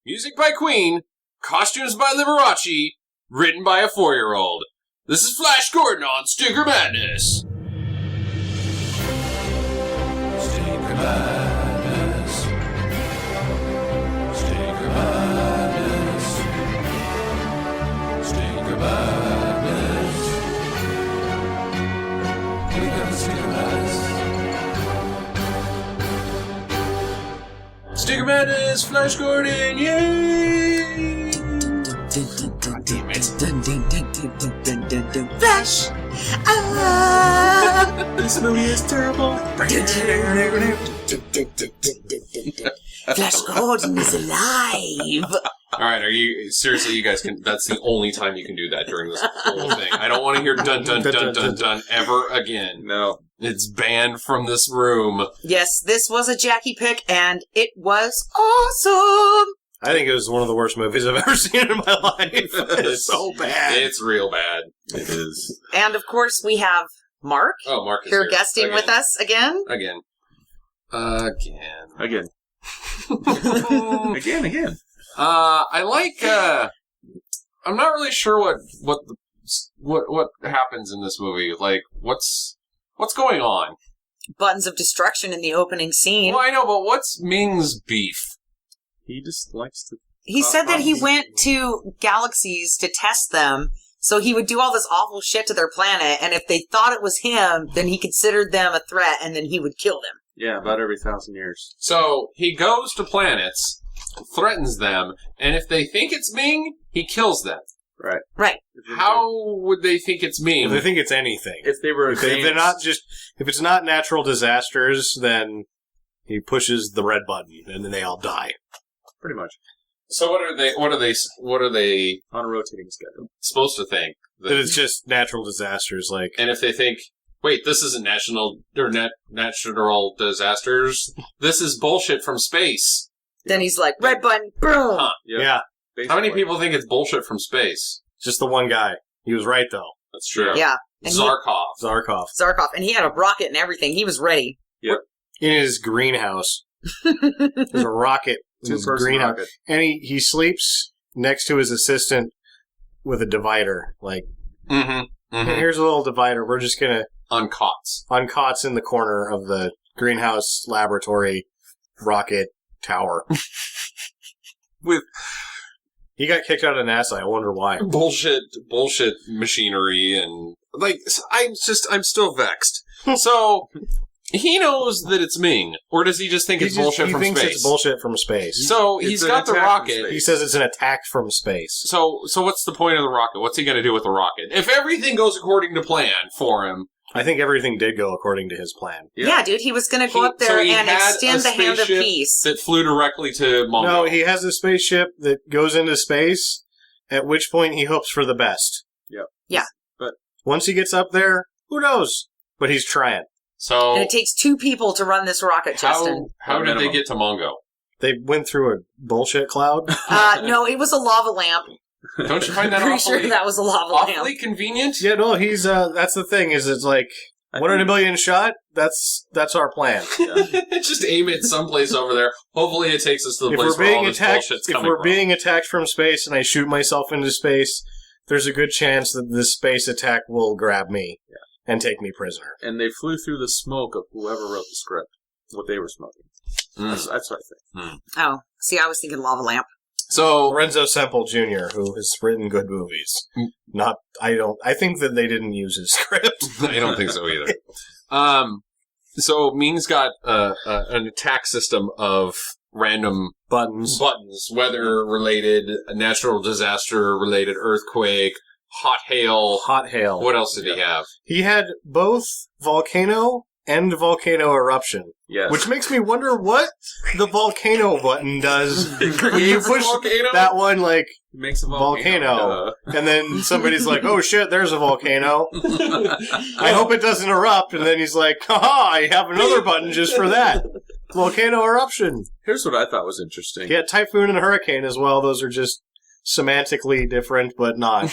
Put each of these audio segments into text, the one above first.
Music by Queen, costumes by Liberace, written by a 4-year-old. This is Flash Gordon on Stinker Madness. Stinker Madness. Stinker Madness. Stinker Madness. We got Stinker Madness. Stinker Madness, Flash Gordon, yay! God damn it. Flash! This movie is terrible. Flash Gordon is alive! Alright, seriously, you guys that's the only time you can do that during this whole thing. I don't want to hear dun dun dun dun dun ever again. No. It's banned from this room. Yes, this was a Jackie pick, and it was awesome! I think it was one of the worst movies I've ever seen in my life. It's so bad. It's real bad. It is. And of course, we have Mark. Oh, Mark is here here. guesting Again. with us again. Again. Again. Again. I like, I'm not really sure what happens in this movie. Like, what's going on? Buttons of destruction in the opening scene. Well, I know, but what's Ming's beef? He just likes to... He said that he went to galaxies to test them, so he would do all this awful shit to their planet, and if they thought it was him, then he considered them a threat, and then he would kill them. Yeah, about every 1,000 years. So, he goes to planets, threatens them, and if they think it's Ming, he kills them. Right. Right. How would they think it's Ming? If they think it's anything. If they were If they're not just... If it's not natural disasters, then he pushes the red button, and then they all die. Pretty much. So what are they On a rotating schedule. supposed to think? That it's just natural disasters, like... And if they think, wait, this isn't natural disasters, this is bullshit from space. Then he's like, red button, boom! Huh. Yep. Yeah, How many people think it's bullshit from space? just the one guy. He was right, though. That's true. Yeah. And Zarkov. Zarkov. Zarkov. And he had a rocket and everything. He was ready. In his greenhouse. There's a rocket in his Two-person greenhouse. rocket. And he sleeps next to his assistant with a divider. Like, Mm-hmm. here's a little divider. We're just going to... On cots. On cots in the corner of the greenhouse laboratory rocket tower. With He got kicked out of NASA. I wonder why. bullshit machinery and, like, I'm still vexed. So, he knows that it's Ming, or does he just think it's bullshit from He thinks space? it's bullshit from space. So, It's he's an got the attack from rocket. space. He says it's an attack from space. So what's the point of the rocket? What's he going to do with the rocket? If everything goes according to plan for him, I think everything did go according to his plan. Yeah, dude. He was going to go up there he and had extend a the hand of spaceship peace. that flew directly to Mongo. No, he has a spaceship that goes into space, at which point he hopes for the best. Yep. Yeah. But once he gets up there, who knows? But he's trying. So And it takes 2 people to run this rocket, Justin. how did they get to Mongo? They went through a bullshit cloud. No, it was a lava lamp. Don't you find that Pretty awfully, sure that was a lava awfully lamp. convenient? Yeah, no, he's, that's the thing, is it's like, 1 in a million shot, that's our plan. Just aim it someplace over there. Hopefully it takes us to the If place we're where all being this attacked, bullshit's if coming we're from. being attacked from space and I shoot myself into space, there's a good chance that this space attack will grab me and take me prisoner. And they flew through the smoke of whoever wrote the script. What they were smoking. That's what I think. Oh, see, I was thinking lava lamp. So Lorenzo Semple Jr., who has written good movies. I think that they didn't use his script. I don't think so either. So Ming's got an attack system of random Buttons. weather-related, natural disaster-related, earthquake, hot hail. Hot hail. What else did he have? He had both volcano and volcano eruption. Yes. Which makes me wonder what the volcano button does when you It's a push volcano? that one, like, It makes a volcano. And then somebody's like, oh shit, there's a volcano. I hope it doesn't erupt. And then he's like, haha, I have another button just for that. Volcano eruption. Here's what I thought was interesting. Yeah, typhoon and hurricane as well. Those are just semantically different, but not.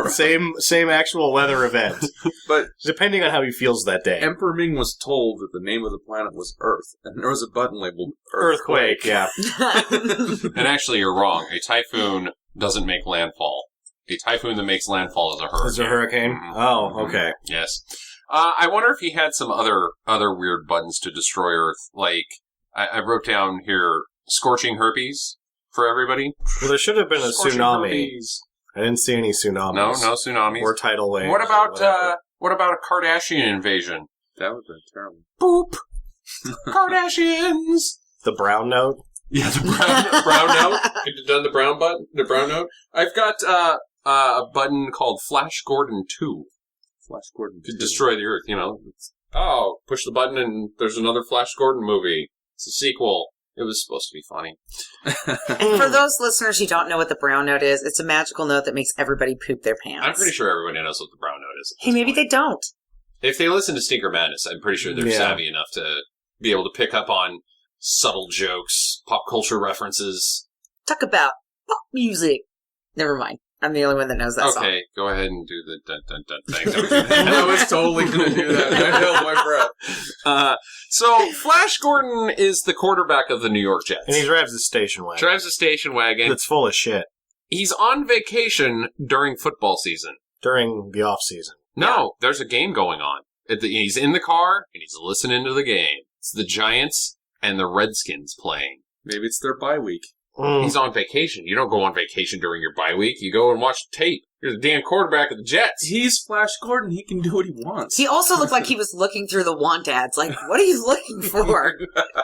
Same actual weather event. But depending on how he feels that day. Emperor Ming was told that the name of the planet was Earth, and there was a button labeled Earthquake, yeah. And actually, you're wrong. A typhoon doesn't make landfall. A typhoon that makes landfall is a hurricane. Is it a hurricane? Mhm. Oh, okay. Yes. I wonder if he had some other weird buttons to destroy Earth. Like, I wrote down here, scorching herpes for everybody. Well, there should have been a Scorching tsunami. herpes. I didn't see any tsunamis. No tsunamis. Or tidal waves. What or about whatever. what about a Kardashian invasion? That would have been terrible. Boop. Kardashians. The brown note? Yeah, the brown note. Could have done the brown button. The brown note. I've got a button called Flash Gordon 2 Flash Gordon to destroy the Earth. You know. Push the button and there's another Flash Gordon movie. It's a sequel. It was supposed to be funny. And for those listeners who don't know what the brown note is, it's a magical note that makes everybody poop their pants. I'm pretty sure everybody knows what the brown note is. Hey, maybe they don't. If they listen to Stinker Madness, I'm pretty sure they're savvy enough to be able to pick up on subtle jokes, pop culture references. Talk about pop music. Never mind. I'm the only one that knows that song. Okay, go ahead and do the dun dun dun thing. I was totally going to do that. I held my breath. So, Flash Gordon is the quarterback of the New York Jets. And he drives a station wagon. Drives a station wagon. That's full of shit. He's on vacation during football season. During the off-season. No, there's a game going on. He's in the car, and he's listening to the game. It's the Giants and the Redskins playing. Maybe it's their bye week. He's on vacation. You don't go on vacation during your bye week. You go and watch tape. You're the damn quarterback of the Jets. He's Flash Gordon. He can do what he wants. He also looked like he was looking through the want ads. Like, what are you looking for?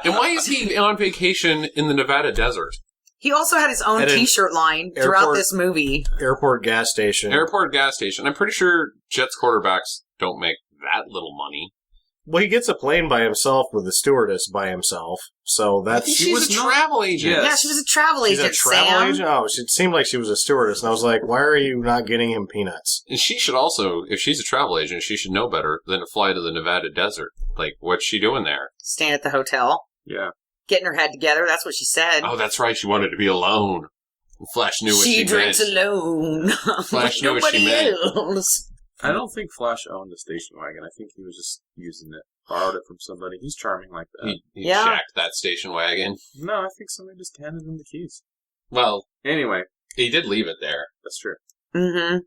And why is he on vacation in the Nevada desert? He also had his own At an T-shirt line throughout airport- this movie. Airport gas station. Airport gas station. I'm pretty sure Jets quarterbacks don't make that little money. Well, he gets a plane by himself with a stewardess by himself. So that's... She was a travel agent. Yes. Yeah, she was a travel She's agent, a travel Sam. agent? Oh, it seemed like she was a stewardess. And I was like, why are you not getting him peanuts? And she should also, if she's a travel agent, she should know better than to fly to the Nevada desert. Like, what's she doing there? Staying at the hotel, Yeah. getting her head together. That's what she said. Oh, that's right. She wanted to be alone. Flash knew what she drinks meant. alone. Flash Like knew what she nobody meant. else. I don't think Flash owned the station wagon. I think he was just using it. Borrowed it from somebody. He's charming like that. He Yeah. shacked that station wagon. No, I think somebody just handed him the keys. Well, Anyway, he did leave it there. that's true. Mm-hmm.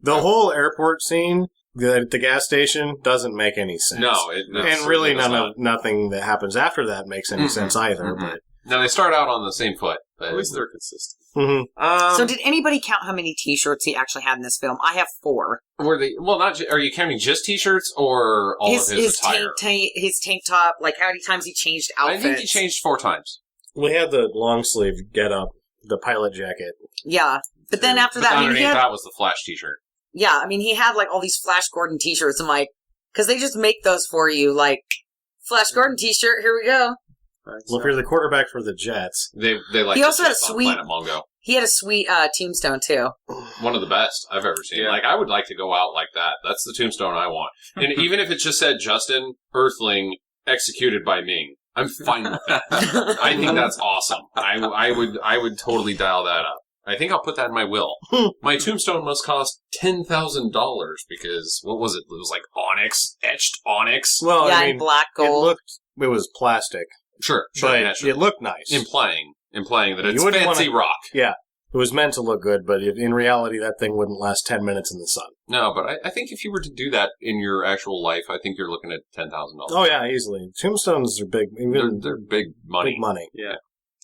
The whole airport scene, the gas station, doesn't make any sense. No, And really nothing that happens after that makes any Mhm. sense either. Mhm. But Now, they start out on the same foot. At least they're consistent. So did anybody count how many T-shirts he actually had in this film? I have 4. Were they, well, are you counting just t-shirts or all of his attire? His tank top, like how many times he changed outfits. I think he changed 4 times. we had the long sleeve get up, the pilot jacket. Yeah. But then after But that, I mean, underneath he had, that was the Flash t-shirt. yeah, I mean, he had like all these Flash Gordon T-shirts. I'm like, because they just make those for you, like, Flash Gordon T-shirt, here we go. Well, if you're the quarterback for the Jets, They like He the also had a Jets on sweet- Planet Mongo. He had a sweet tombstone, too. One of the best I've ever seen. Yeah. Like, I would like to go out like that. That's the tombstone I want. And even if it just said Justin, Earthling, executed by Ming, I'm fine with that. I think that's awesome. I would totally dial that up. I think I'll put that in my will. My tombstone must cost $10,000 because, what was it? It was like onyx, etched onyx. well, yeah, I mean, in black gold. it was plastic, Sure, but yeah, sure. it looked nice. Implying that You it's wouldn't fancy wanna- rock. Yeah, it was meant to look good, but in reality, that thing wouldn't last 10 minutes in the sun. No, but I think if you were to do that in your actual life, I think you're looking at $10,000. Oh yeah, easily. Tombstones are big, They're big money. big money. Yeah.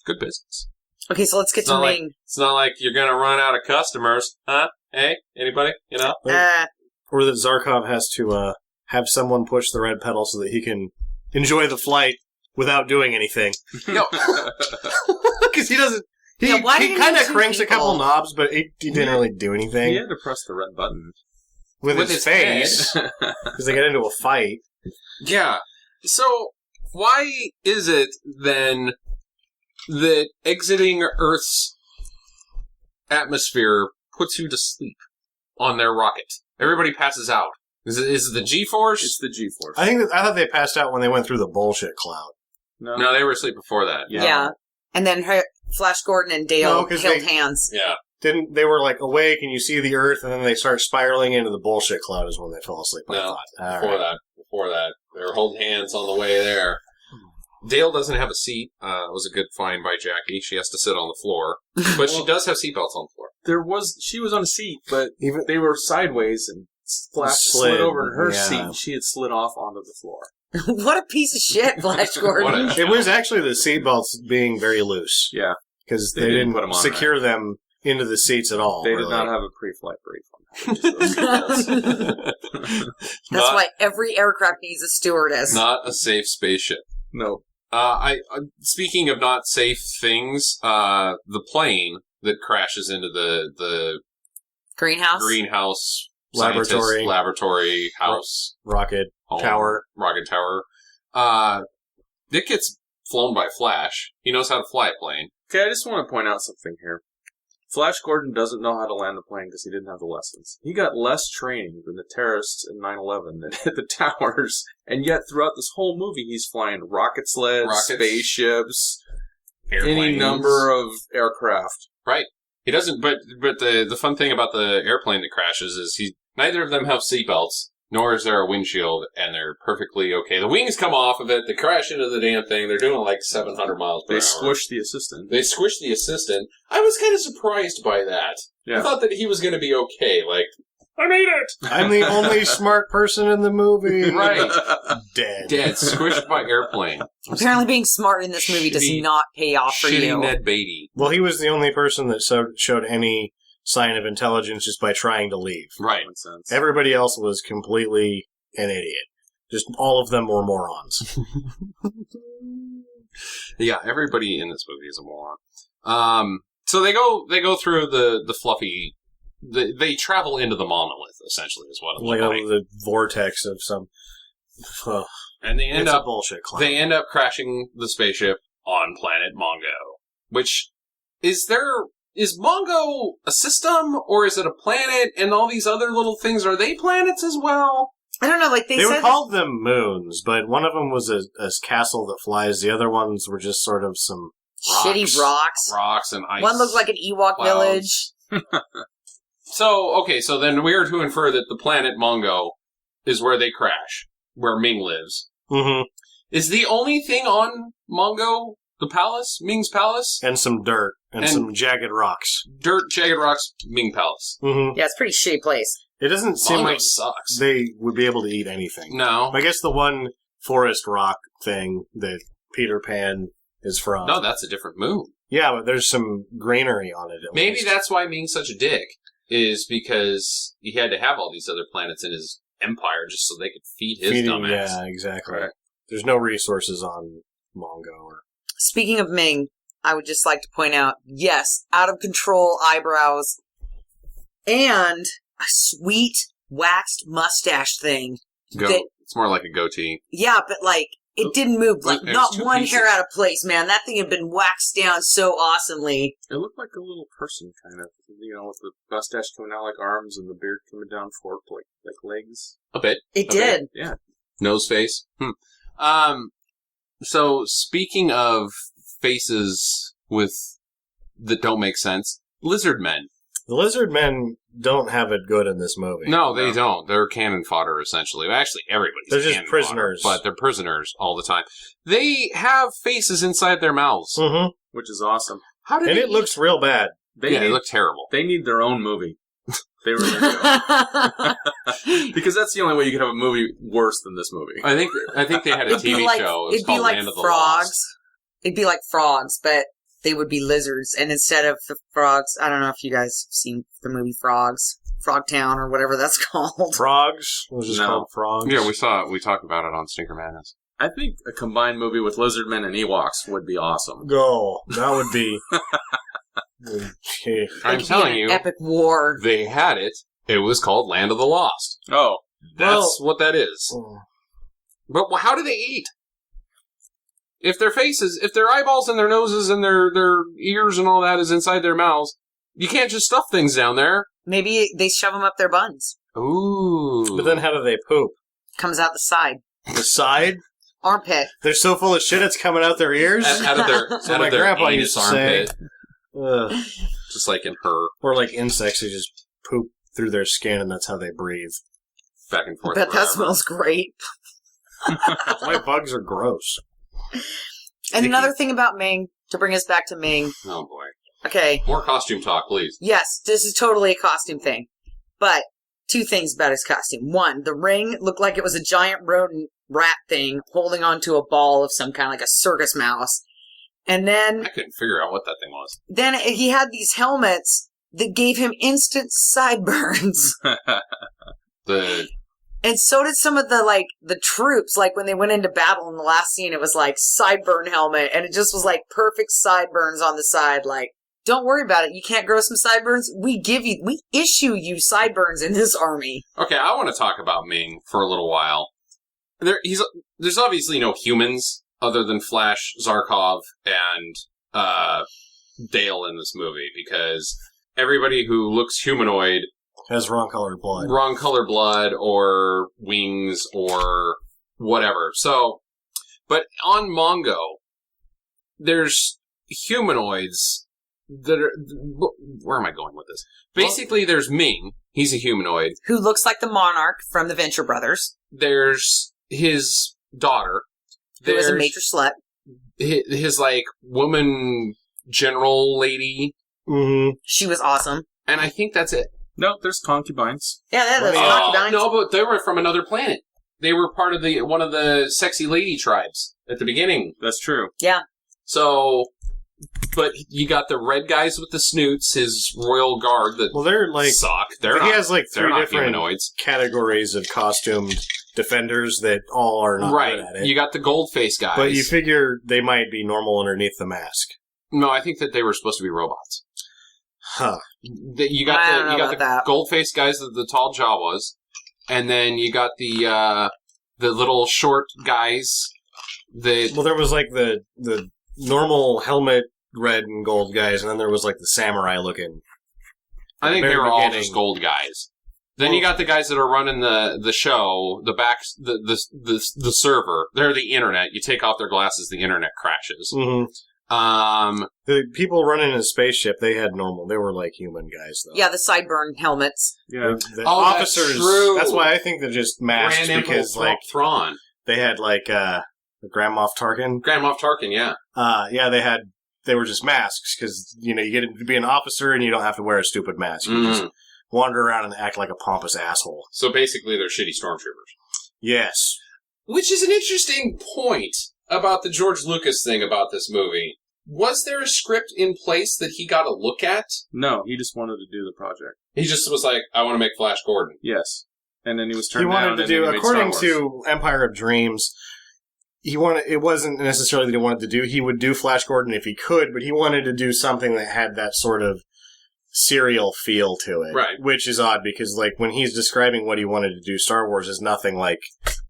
Good business. Okay, so let's get It's to not like Ming. it's not like you're gonna run out of customers, huh? Hey, anybody? You know? Or that Zarkov has to have someone push the red pedal so that he can enjoy the flight without doing anything. No. Because he doesn't. He, Yeah, why did he he kind of need two cranks a couple people? knobs, but he didn't really do anything He had to press the red button. with With his his face because they get into a fight. Yeah. So why is it then that exiting Earth's atmosphere puts you to sleep on their rocket? Everybody passes out. Is it the G-force? It's the G-force. I thought they passed out when they went through the bullshit cloud. No, they were asleep before that. Yeah. And then Flash Gordon and Dale No, 'cause held they- hands. Yeah. Didn't they were like awake and you see the Earth, and then they start spiraling into the bullshit cloud is when they fell asleep. I No, thought. All Before that, they were holding hands on the way there. Dale doesn't have a seat. It was a good find by Jackie. She has to sit on the floor, but she does have seatbelts on the floor. She was on a seat, but Even they were sideways and Flash slid over in her yeah. seat. She had slid off onto the floor. What a piece of shit, Flash Gordon. it was actually the seatbelts being very loose Yeah, because They they didn't didn't put 'em on secure them into the seats at all. they really. did not have a pre-flight brief on how to use those seatbelts. That's Not- why every aircraft needs a stewardess. Not a safe spaceship. No. Speaking of not safe things, the plane that crashes into the Greenhouse? greenhouse Laboratory. house rocket home, tower. rocket tower. It gets flown by Flash. He knows how to fly a plane. Okay, I just want to point out something here. Flash Gordon doesn't know how to land a plane because he didn't have the lessons. He got less training than the terrorists in 9/11 that hit the towers, and yet throughout this whole movie he's flying rocket sleds, Rockets. spaceships, any Airplanes. number of aircraft. Right. He doesn't. But the fun thing about the airplane that crashes is neither of them have seatbelts, nor is there a windshield, and they're perfectly okay. The wings come off of it. They crash into the damn thing. They're doing like 700 miles per They hour. squished the assistant. They squished the assistant. I was kind of surprised by that. Yeah. I thought that he was going to be okay. Like, I made it! I'm the only smart person in the movie. Right. Dead. Dead. Squished by airplane. Apparently being smart in this movie does Shitty- not pay off for Shitty you. Ned Beatty. Well, he was the only person that showed any sign of intelligence just by trying to leave. Right. Makes sense. Everybody else was completely an idiot. Just all of them were morons. Yeah, everybody in this movie is a moron. So they go through the fluffy. They travel into the monolith, essentially, is what it Like looks like. the vortex of some. And they end It's a up bullshit cloud. They end up crashing the spaceship on Planet Mongo. Which is Mongo a system or is it a planet? And all these other little things, are they planets as well? I don't know, like They said would call them moons, but one of them was a castle that flies. The other ones were just sort of some shitty rocks. Rocks and ice. One looked like an Ewok clouds. village. So then we are to infer that the planet Mongo is where they crash, where Ming lives. Mm-hmm. Is the only thing on Mongo the palace, Ming's palace? And some dirt and some jagged rocks. Dirt, jagged rocks, Ming palace. Mm-hmm. Yeah, it's a pretty shitty place. It doesn't seem Mongo like sucks. they would be able to eat anything. No. I guess the one forest rock thing that Peter Pan is from. No, that's a different moon. Yeah, but there's some greenery on it. At Maybe least. that's why Ming's such a dick, is because he had to have all these other planets in his empire just so they could feed his dumbass. Yeah, exactly. Right. There's no resources on Mongo. Speaking of Ming, I would just like to point out, yes, out of control eyebrows and a sweet waxed mustache thing. It's more like a goatee. Yeah, but like, it didn't move. Like, It was not two one pieces. hair out of place, man. That thing had been waxed down so awesomely. It looked like a little person, kind of. With the mustache coming out like arms and the beard coming down forked like legs. A bit. It Okay. did. Yeah. Nose face. So speaking of faces that don't make sense, lizard men. The lizard men don't have it good in this movie. No, they don't. They're cannon fodder, essentially. Actually, everybody's They're just cannon prisoners. fodder, but they're prisoners all the time. They have faces inside their mouths. Mm-hmm. Which is awesome. How did And they it looks real bad. They look terrible. They need their own movie. They really do. Because that's the only way you could have a movie worse than this movie. I think they had a It'd be TV like, show. It was it'd be called like Land of the frogs. Lost. It'd be like frogs, but they would be lizards. And instead of the frogs, I don't know if you guys have seen the movie Frogs, Frogtown, or whatever that's called. Frogs? Was just No. called Frogs? Yeah, we talked about it on Stinker Madness. I think a combined movie with Lizardmen and Ewoks would be awesome. Go. That would be... Okay. I'm It'd be telling an you, epic war. they had it. It was called Land of the Lost. Oh. That's what that is. But how do they eat? If their faces, if their eyeballs and their noses and their ears and all that is inside their mouths, you can't just stuff things down there. Maybe they shove them up their buns. Ooh. But then how do they poop? Comes out the side. The side? Armpit. They're so full of shit it's coming out their ears. Out of their, So out my of their grandpa anus used to armpit. Ugh. Just like in her. Or like insects who just poop through their skin and that's how they breathe. Back and I forth. bet that forever. smells great. My bugs are gross. And another thing about Ming, to bring us back to Ming. Oh boy. Okay. More costume talk, please. Yes, this is totally a costume thing. But 2 things about his costume. 1, the ring looked like it was a giant rodent rat thing holding onto a ball of some kind, like a circus mouse. And then I couldn't figure out what that thing was. Then he had these helmets that gave him instant sideburns. The And so did some of the troops, like when they went into battle in the last scene, it was like sideburn helmet, and it just was like perfect sideburns on the side. Like, don't worry about it. You can't grow some sideburns. We issue you sideburns in this army. Okay, I want to talk about Ming for a little while. There's obviously no humans other than Flash, Zarkov, and Dale in this movie, because everybody who looks humanoid Has wrong colored blood. wrong color blood or wings or whatever. So, but on Mongo, there's humanoids that are. Where am I going with this? Basically, there's Ming. He's a humanoid. Who looks like the Monarch from the Venture Brothers. There's his daughter. Who is a There's major slut. his like woman general lady, Mm-hmm. She was awesome. and I think that's it. No, there's concubines. Yeah, that is Well, concubines. No, but they were from another planet. They were part of one of the sexy lady tribes at the beginning. That's true. Yeah. So, but you got the red guys with the snoots, his royal guard that Well, they're like suck. They're he not. has like They're 3 not different humanoids, categories of costumed defenders that all are not right? good at it. You got the gold face guys, But you figure they might be normal underneath the mask. no, I think that they were supposed to be robots. Huh. You I got don't know the about that. gold face guys that the tall jaw was, and then you got the little short guys. Well, there was like the normal helmet red and gold guys, and then there was like the samurai looking. I think Very they were all beginning. just gold guys. Then you got the guys that are running the show, the server. They're the internet. You take off their glasses, the internet crashes. Mm-hmm. The people running in a spaceship, they were like human guys, though. Yeah, the sideburn helmets. Yeah. The Oh, that's officers. true. That's why I think they're just masks Grand because Emperor like Thrawn, they had like Grand Moff Tarkin. Grand Moff Tarkin, yeah. Yeah, they were just masks because you get to be an officer and you don't have to wear a stupid mask. You just wander around and act like a pompous asshole. So basically, they're shitty stormtroopers. Yes. Which is an interesting point about the George Lucas thing about this movie. Was there a script in place that he got a look at? No, he just wanted to do the project. He just was like, I want to make Flash Gordon. Yes. And then he was He turned down. wanted and to then do, he made according Star Wars. to Empire of Dreams, it wasn't necessarily that he wanted to do. He would do Flash Gordon if he could, but he wanted to do something that had that sort of serial feel to it. Right. Which is odd because, like, when he's describing what he wanted to do, Star Wars is nothing like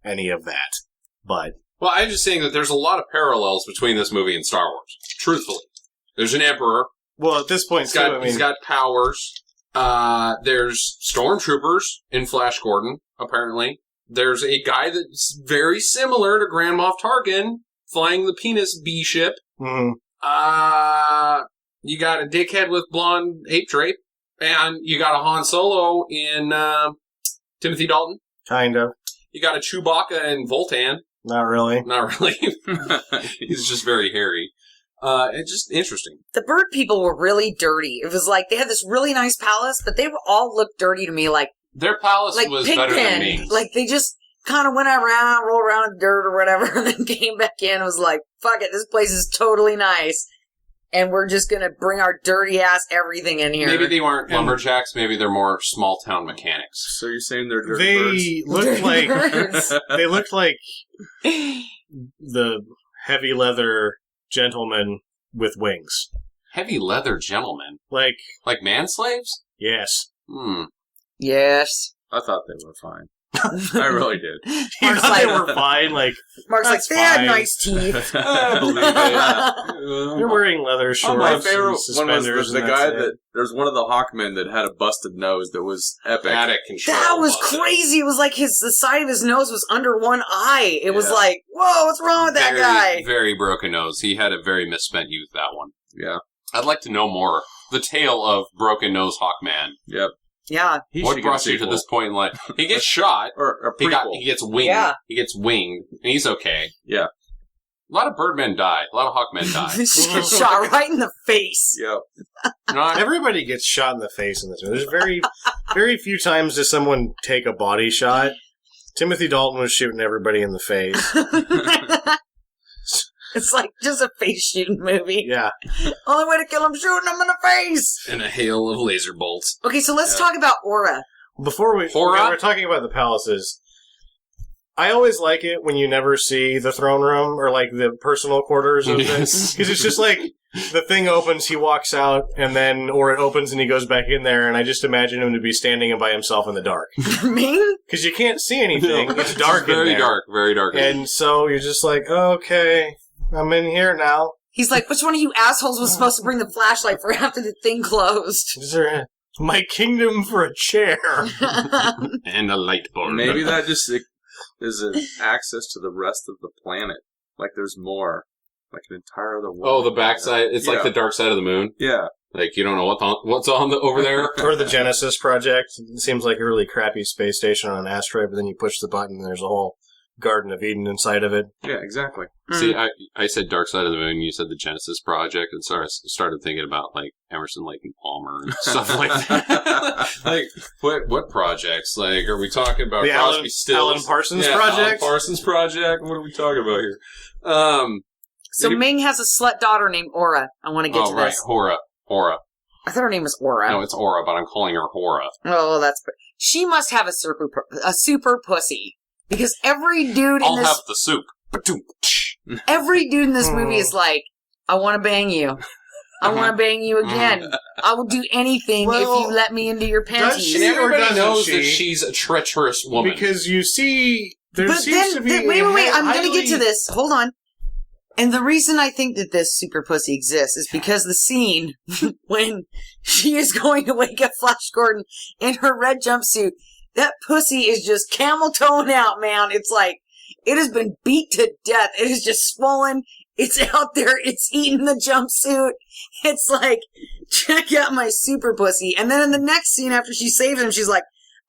any of that. But Well, I'm just saying that there's a lot of parallels between this movie and Star Wars. Truthfully. There's an Emperor. well, at this point, He's got powers. There's stormtroopers in Flash Gordon, apparently. There's a guy that's very similar to Grand Moff Tarkin flying the penis bee ship. mhm. You got a dickhead with blonde ape drape, and you got a Han Solo in Timothy Dalton. Kind of. You got a Chewbacca in Voltan. Not really. Not really. He's just very hairy. It's just interesting. The bird people were really dirty. It was like they had this really nice palace, but they all looked dirty to me, like Their palace was better than Pigpen. me. Like they just kind of went around, rolled around in dirt or whatever, and then came back in and was like, fuck it, this place is totally nice. And we're just going to bring our dirty ass everything in here. Maybe they weren't lumberjacks. Maybe they're more small town mechanics. So you're saying they're dirty birds? They looked like Birds. they looked like the heavy leather gentlemen with wings. Heavy leather gentlemen, Like, like man slaves. yes. Hmm. Yes. I thought they were fine. I really did. You Mark's thought they like- were fine. Like Mark's like, That's they had fine. nice teeth. I believe it. they're wearing leather shorts. My favorite and one was suspenders the and guy that's it. that there's one of the Hawkmen that had a busted nose that was epic. Attic control. That was it? crazy. It was like the side of his nose was under one eye. It was Yeah. like, whoa, what's wrong with that Very, guy? very broken nose. He had a very misspent youth, that one. Yeah. I'd like to know more. The tale of Broken Nose Hawkman. Yep. Yeah. He What should get a brought you to sequel. this point in life? He gets shot. Or a He prequel. gets winged. Yeah. He gets winged, and he's okay. Yeah. A lot of Birdmen die. A lot of Hawkmen die. She gets shot right in the face. Yep. Not Everybody gets shot in the face in this movie. There's very few times does someone take a body shot. Timothy Dalton was shooting everybody in the face. It's like just a face shooting movie. Yeah. Only way to kill him, shooting him in the face. in a hail of laser bolts. Okay, so let's Yeah. talk about Aura. Before Horror? we're talking about the palaces. I always like it when you never see the throne room or like the personal quarters of Yes. it. Because it's just like the thing opens, he walks out, and then, or it opens and he goes back in there, and I just imagine him to be standing by himself in the dark. Ming? Because you can't see anything. It's dark in Very there. dark. Very dark. And so you're just like, okay, I'm in here now. He's like, which one of you assholes was supposed to bring the flashlight for after the thing closed? Is there my kingdom for a chair? And a light bulb. Maybe that just is an access to the rest of the planet. Like there's more. Like an entire other world. Oh, the backside. It's like Yeah. the dark side of the moon. Yeah. Like, you don't know what's on over there. Or the Genesis project. It seems like a really crappy space station on an asteroid, but then you push the button and there's a whole Garden of Eden inside of it. Yeah, exactly. See, I said Dark Side of the Moon, you said the Genesis Project, and so I started thinking about, like, Emerson, Lake, and Palmer and stuff like that. Like, what projects? Like, are we talking about The Crosby, Alan Stills? Parsons Alan project? Parsons Project? What are we talking about here? So Ming has a slut daughter named Aura. I want to get to right, this. Hora. I thought her name was Aura. No, it's Aura, but I'm calling her Hora. Oh, that's... She must have a super pussy. Because every dude in I'll this... have the soup. Ba-doom, tsh. Every dude in this movie is like, I want to bang you. I want to bang you again. I will do anything Well, if you let me into your does panties. she- And or everybody doesn't knows she? that she's a treacherous woman. Because you see, there But seems then, to be... wait, I'm going to get to highly- this. Hold on. And the reason I think that this super pussy exists is because the scene when she is going to wake up Flash Gordon in her red jumpsuit, that pussy is just camel toeing out, man. It's like, it has been beat to death. It is just swollen. It's out there. It's eating the jumpsuit. It's like, check out my super pussy. And then in the next scene after she saves him, she's like,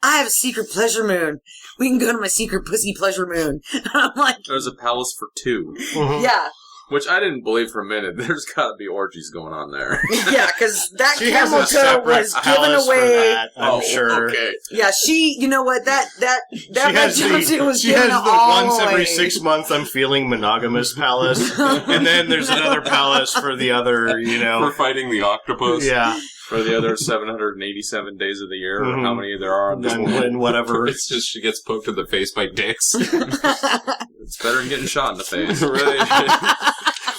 I have a secret pleasure moon. We can go to my secret pussy pleasure moon. And I'm like, There's a palace for two. Mhm. yeah. Which I didn't believe for a minute. There's got to be orgies going on there. Yeah, because that She has camel a toe separate was given palace for away. that, I'm sure. Okay. Yeah, you know what, that She red has jumpsuit was she given has the all once away. every 6 months I'm feeling monogamous palace, and then there's another palace for the other, you For know. fighting the octopus. Yeah, For the other 787 days of the year, or how many there are on this and, world. and whatever. It's just she gets poked in the face by dicks. It's better than getting shot in the face. Right.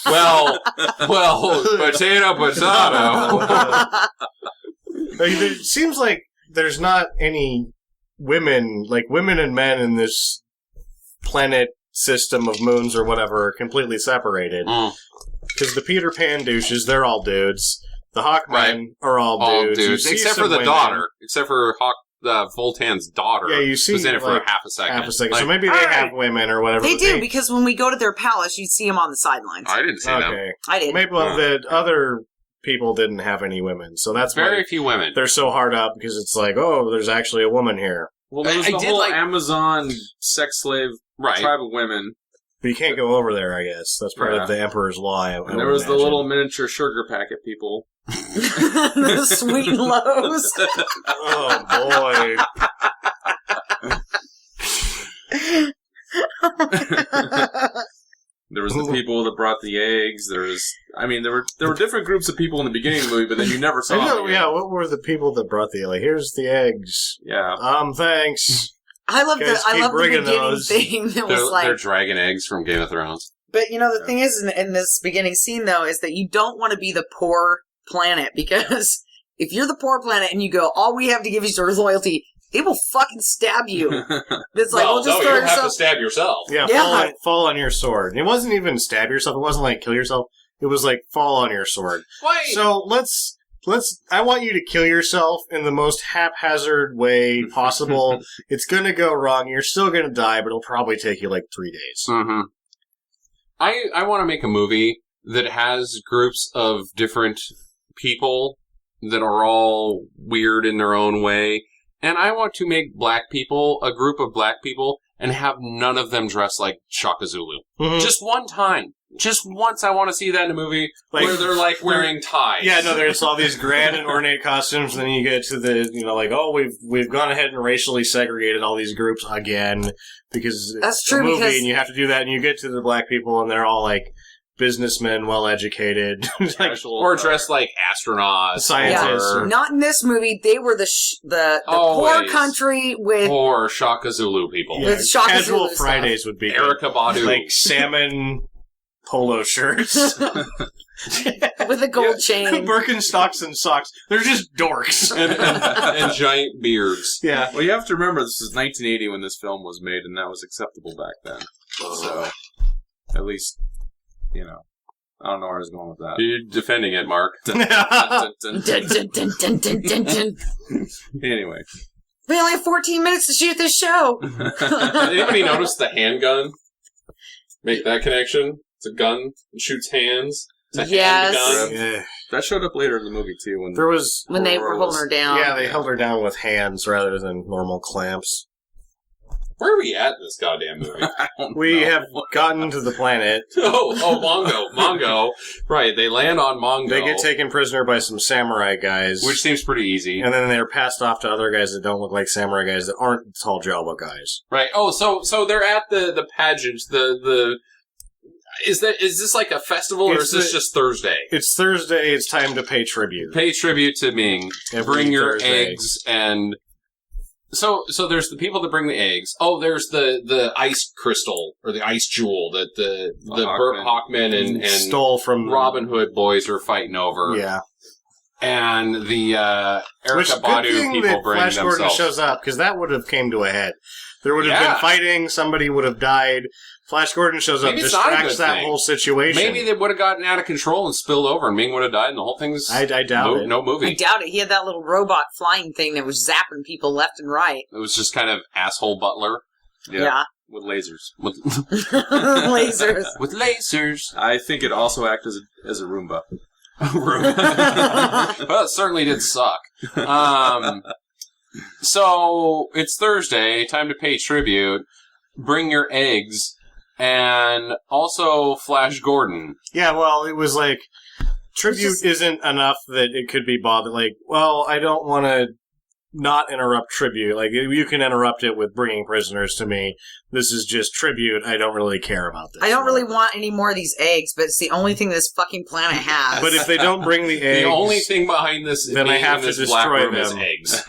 well, potato. It seems like there's not any women, like women and men in this planet system of moons or whatever are completely separated. Mm. Because the Peter Pan douches, they're all dudes. The Hawkmen Right. are all All dudes. You dudes, see except some for the women. daughter, except for Voltan's daughter. Yeah, you see, who's in it for like, half a second. Half a second. Like, So maybe they Alright. have women or whatever. They but do, because when we go to their palace, you see them on the sidelines. I didn't see them. Okay. I did. Maybe the other people didn't have any women, so that's Very why few women. they're so hard up, because it's like, oh, there's actually a woman here. Well, there was I the did whole like- Amazon sex slave Right. tribe of women. But you can't go over there, I guess. That's part Yeah. of the Emperor's Law. I And would there was the imagine. little miniature sugar packet people. The sweet and lows. Oh, boy. There was the people that brought the eggs. There were different groups of people in the beginning of the movie, but then you never saw I know, them. yeah, what were the people that brought the, like, here's the eggs. Yeah. Thanks. I love Guys, the keep bringing beginning those. thing that They're, was like, they're dragon eggs from Game of Thrones. but you know, the thing is in this beginning scene though, is that you don't want to be the poor planet, because if you're the poor planet and you go, all we have to give is your loyalty, they will fucking stab you. It's like, well, just no, throw you have to yourself. stab yourself. Yeah, Yeah. fall on your sword. It wasn't even stab yourself. It wasn't like kill yourself. It was like fall on your sword. Why? So let's. I want you to kill yourself in the most haphazard way possible. It's gonna go wrong. You're still gonna die, but it'll probably take you like 3 days. Mm-hmm. I want to make a movie that has groups of different people that are all weird in their own way. And I want to make black people, a group of black people, and have none of them dress like Shaka Zulu. Mhm. Just one time. Just once I want to see that in a movie where they're like wearing ties. Yeah, no, there's all these grand and ornate costumes, and then you get to the, like, oh, we've gone ahead and racially segregated all these groups again, because That's it's true, a movie, because- and you have to do that, and you get to the black people, and they're all, like, businessmen, well-educated. Like, Or dressed like astronauts. Scientists. Or, Not in this movie. They were the poor Always. country with or Shaka Zulu people. With Shaka casual Zulu Fridays would be good. Erica Badu. Like salmon polo shirts. with a gold chain. Birkenstocks and socks. They're just dorks. and giant beards. Yeah. Well, you have to remember this is 1980 when this film was made, and that was acceptable back then. So, at least, I don't know where I was going with that. You're defending it, Mark. Dun, dun, dun, dun, dun, dun, dun. Anyway. We only have 14 minutes to shoot this show. Did anybody notice the handgun? Make that connection? It's a gun. It shoots hands. It's a Yes. handgun. Yeah. That showed up later in the movie, too. When they were holding her down. Yeah, they held her down with hands rather than normal clamps. Where are we at in this goddamn movie? We have gotten to the planet. Mongo. Right, they land on Mongo. They get taken prisoner by some samurai guys. Which seems pretty easy. And then they're passed off to other guys that don't look like samurai guys that aren't tall Jawa guys. Right. Oh, so they're at the pageant. Is this like a festival, or is this just Thursday? It's Thursday. It's time to pay tribute. Pay tribute to Ming. Every Bring your Thursday. eggs and... So there's the people that bring the eggs. Oh, there's the ice crystal, or the ice jewel that the Burt Hawkman and Stole from Robin Hood boys are fighting over. Yeah. And the Which Erica good Badu thing people that bring Flash Gordon themselves. shows up, because that would have came to a head. There would have Yeah. been fighting, somebody would have died. Flash Gordon shows up, Maybe it's not a distracts good that thing. whole situation. Maybe they would have gotten out of control and spilled over, and Ming would have died, and the whole thing's I doubt it. no I movie. doubt it. He had that little robot flying thing that was zapping people left and right. It was just kind of asshole butler Yeah. With lasers. with Lasers. with lasers. I think it also acted as a Roomba. Well, it certainly did suck. So it's Thursday, time to pay tribute. Bring your eggs, and also Flash Gordon. Yeah, well, it was like, tribute isn't enough that it could be bothered. Like, well, I don't want to not interrupt tribute. Like, you can interrupt it with bringing prisoners to me. This is just tribute. I don't really care about this. I don't really want any more of these eggs, but it's the only thing this fucking planet has. But if they don't bring the eggs... The only thing behind this then I being have in to this black destroy room is them. eggs.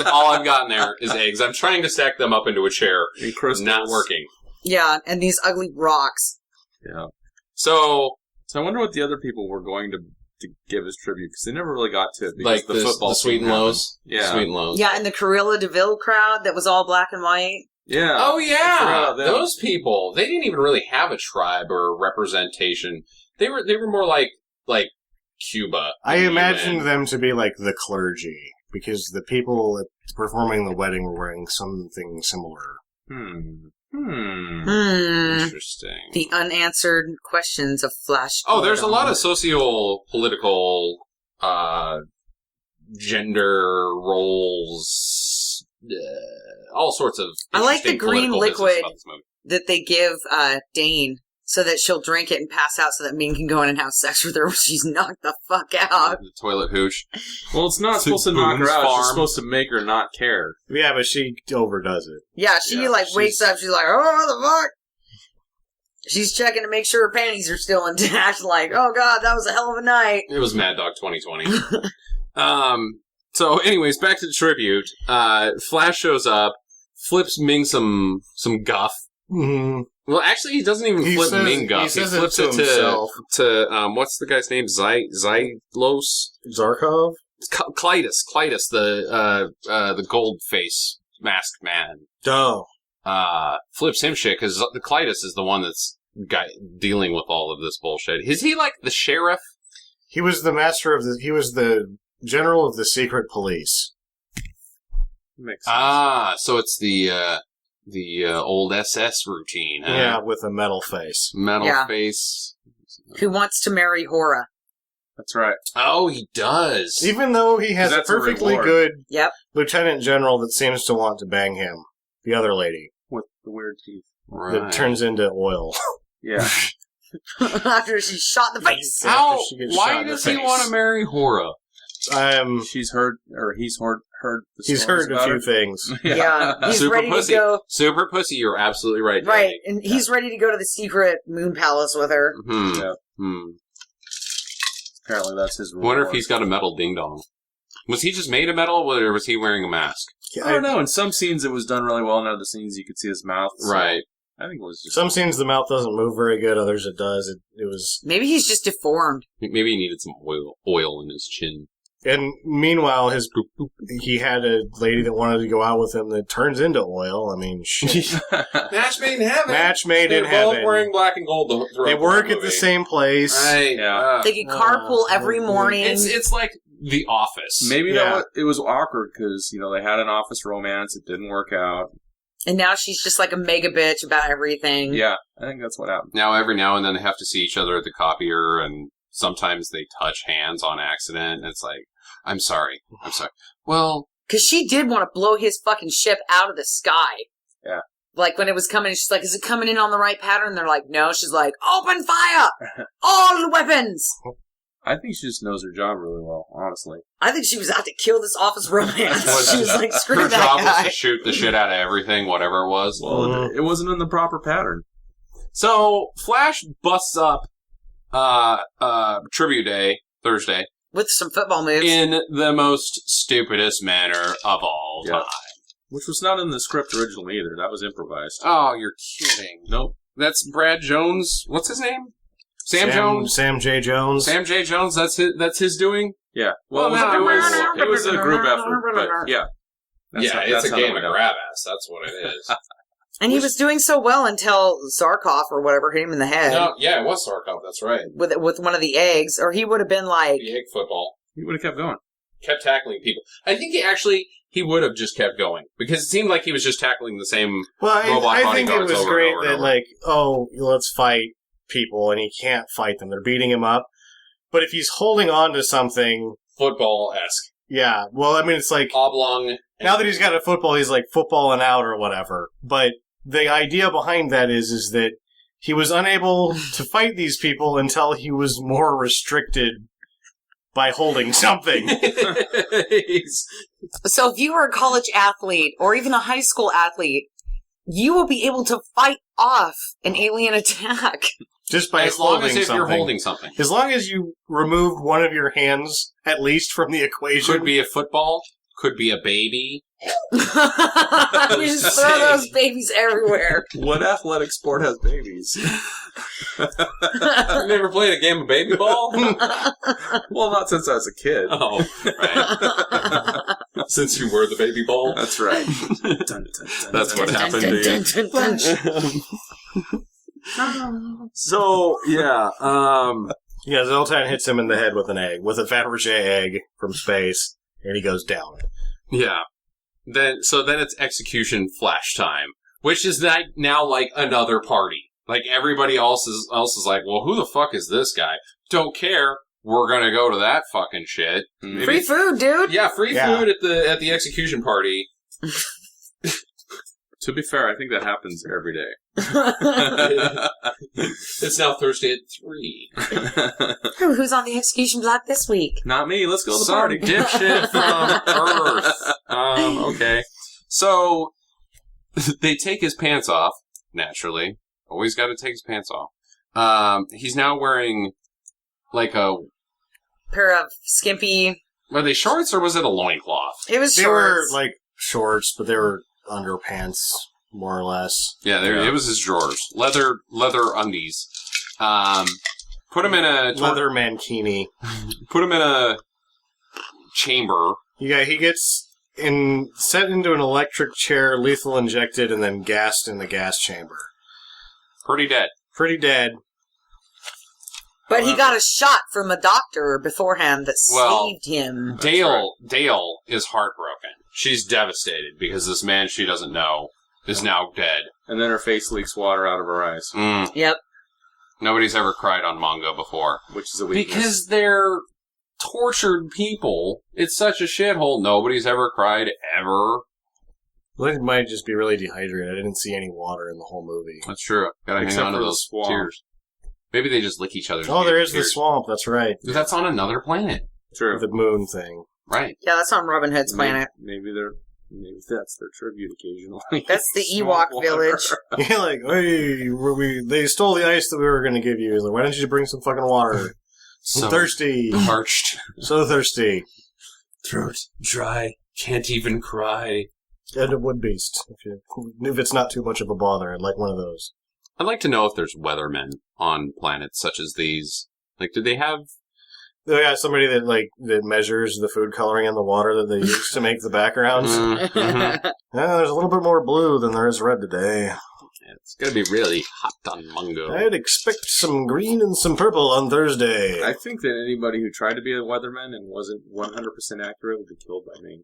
All I've gotten there is eggs. I'm trying to stack them up into a chair. And crystals. Not working. Yeah, and these ugly rocks. Yeah. So So I wonder what the other people were going to give as tribute, because they never really got to it. Because like the football the Sweet scene and Lows. happened. Yeah. Sweet and Lows. Yeah, and the Corilla DeVille crowd that was all black and white. Yeah. Oh I forgot yeah, about them. those people. They didn't even really have a tribe or representation. They were more like Cuba. I even. imagined them to be like the clergy, because the people performing the wedding were wearing something similar. Interesting. The unanswered questions of Flash. Oh, there's a Gordon. lot of socio-political, gender roles, all sorts of. I like the interesting green political business liquid. about this movie. that they give Dane so that she'll drink it and pass out so that Ming can go in and have sex with her when she's knocked the fuck out. The toilet hooch. Well, it's not It's supposed to knock her Boone's out. It's farm. just supposed to make her not care. Yeah, but she overdoes it. Yeah, she Yeah, wakes up, she's like, oh, what the fuck? She's checking to make sure her panties are still intact, like, oh god, that was a hell of a night. It was Mad Dog 2020. So anyways, back to the tribute. Flash shows up, flips Ming some guff. Mm-hmm. Well, actually, he doesn't even flip Ming guff. He says flips it to it himself. to what's the guy's name? Zylos? Zarkov? Clytus, the gold face masked man, Oh. flips him shit because the Clytus is the one that's dealing with all of this bullshit. Is he like the sheriff? He was the master of he was the general of the secret police. Makes sense. So it's the old SS routine, huh? Yeah, with a metal face. Metal face. Who wants to marry Hora? That's right. Oh, he does. Even though he has a That's a perfectly reward. good Yep. lieutenant general that seems to want to bang him. The other lady. With the weird teeth. Right. That turns into oil. Yeah. After she's shot in the face. How? After she gets shot Why in the does he face. want to marry Hora? He's heard the He's stories heard a about few her. things. Yeah. He's Super ready pussy. to go. Super pussy. You're absolutely right. Right. Danny. And he's ready to go to the secret moon palace with her. Hmm. Yeah. Hmm. Apparently that's his I reward. wonder if he's got a metal ding dong. Was he just made of metal, or was he wearing a mask? I don't know. In some scenes it was done really well. In other scenes you could see his mouth. So Right. I think it was just... Some scenes the mouth doesn't move very good, others it does. It was... Maybe he's just deformed. Maybe he needed some oil in his chin. And meanwhile, he had a lady that wanted to go out with him that turns into oil. I mean, shit. Match made in heaven. Match made in They're both heaven. wearing black and gold. They work at the same place. Right. Yeah. They could carpool every morning. It's like The Office. Maybe Yeah. it was awkward because, they had an office romance. It didn't work out. And now she's just like a mega bitch about everything. Yeah, I think that's what happened. Now, every now and then they have to see each other at the copier, and sometimes they touch hands on accident, and it's like, I'm sorry. Well, Because she did want to blow his fucking ship out of the sky. Yeah. Like when it was coming, she's like, is it coming in on the right pattern? They're like, no. She's like, open fire! All the weapons! I think she just knows her job really well, honestly. I think she was out to kill this office romance. Was- She was like, screw her that job was guy. to shoot the shit out of everything, whatever it was. Well, it wasn't in the proper pattern. So, Flash busts up Tribute Day, Thursday, With some football moves. in the most stupidest manner of all Yeah. time. Which was not in the script originally either. That was improvised. Oh, you're kidding. Nope. That's Brad Jones. What's his name? Sam Jones? Sam J. Jones. Sam J. Jones, that's his doing? Yeah. Well, it was a group effort, but yeah. It's a how game that of went grab ass. That's what it is. And he was doing so well until Zarkov or whatever hit him in the head No, yeah, it was Sarkov. That's right. with one of the eggs, or he would have been like, The egg football. He would have kept going. Kept tackling people. I think he would have just kept going because it seemed like he was just tackling the same. Well, Robot I think it bodyguards was over and great over and that, over. like, let's fight people, and he can't fight them. They're beating him up. But if he's holding on to something, Football-esque. yeah, well, I mean, it's like, Oblong. now that he's got a football, he's like footballing out or whatever. But the idea behind that is that he was unable to fight these people until he was more restricted by holding something. so if you were a college athlete or even a high school athlete, you will be able to fight off an alien attack. Just by as long holding as if something. you're holding something. As long as you removed one of your hands, at least, from the equation. Could be a football. Could be a baby. You just throw those babies everywhere. What athletic sport has babies? You never played a game of baby ball? Well, not since I was a kid. Oh, right. Since you were the baby ball. That's right. That's what happened to you. So, yeah. Yeah, Zoltan hits him in the head with an egg, with a Fabergé egg from space, and he goes down. Yeah. Then it's execution flash time, which is now like another party. Like everybody else is like, well, who the fuck is this guy? Don't care. We're gonna go to that fucking shit. Maybe- Free food, dude. Yeah, free Yeah. food at the execution party. To be fair, I think that happens every day. It's now Thursday at 3. Who's on the execution block this week? Not me. Let's go to the Some party. dipshit from Earth. Okay. So, they take his pants off, naturally. Always gotta take his pants off. He's now wearing, like a... Pair of skimpy. Were they shorts or was it a loincloth? It was They were, shorts. like, shorts, but they were underpants, more or less. Yeah, it was his drawers. Leather undies. Put him in a... Leather mankini. Put him in a chamber. Yeah, he gets set into an electric chair, lethal injected, and then gassed in the gas chamber. Pretty dead. Pretty dead. But he got a shot from a doctor beforehand that saved him. Dale is heartbroken. She's devastated because this man she doesn't know is now dead. And then her face leaks water out of her eyes. Yep. Nobody's ever cried on Mongo before. Which is a weakness. Because they're tortured people. It's such a shithole. Nobody's ever cried, ever. Well, it might just be really dehydrated. I didn't see any water in the whole movie. That's true. Gotta hang on to those tears. Maybe they just lick each other's Oh, there is tears. the swamp. That's right. That's on another planet. True. The moon thing. Right. Yeah, that's on Robin Hood's planet. Maybe that's their tribute occasionally. That's the Ewok village. Yeah, like, hey, they stole the ice that we were going to give you. Like, why don't you bring some fucking water? So I'm thirsty. Parched. So thirsty. Throat dry. Can't even cry. And a wood beast. If it's not too much of a bother, I'd like one of those. I'd like to know if there's weathermen on planets such as these. Like, do they have... They got somebody that measures the food coloring in the water that they use to make the backgrounds. Mm-hmm. Yeah, there's a little bit more blue than there is red today. It's gonna be really hot on Mongo. I'd expect some green and some purple on Thursday. I think that anybody who tried to be a weatherman and wasn't 100% accurate would be killed by me.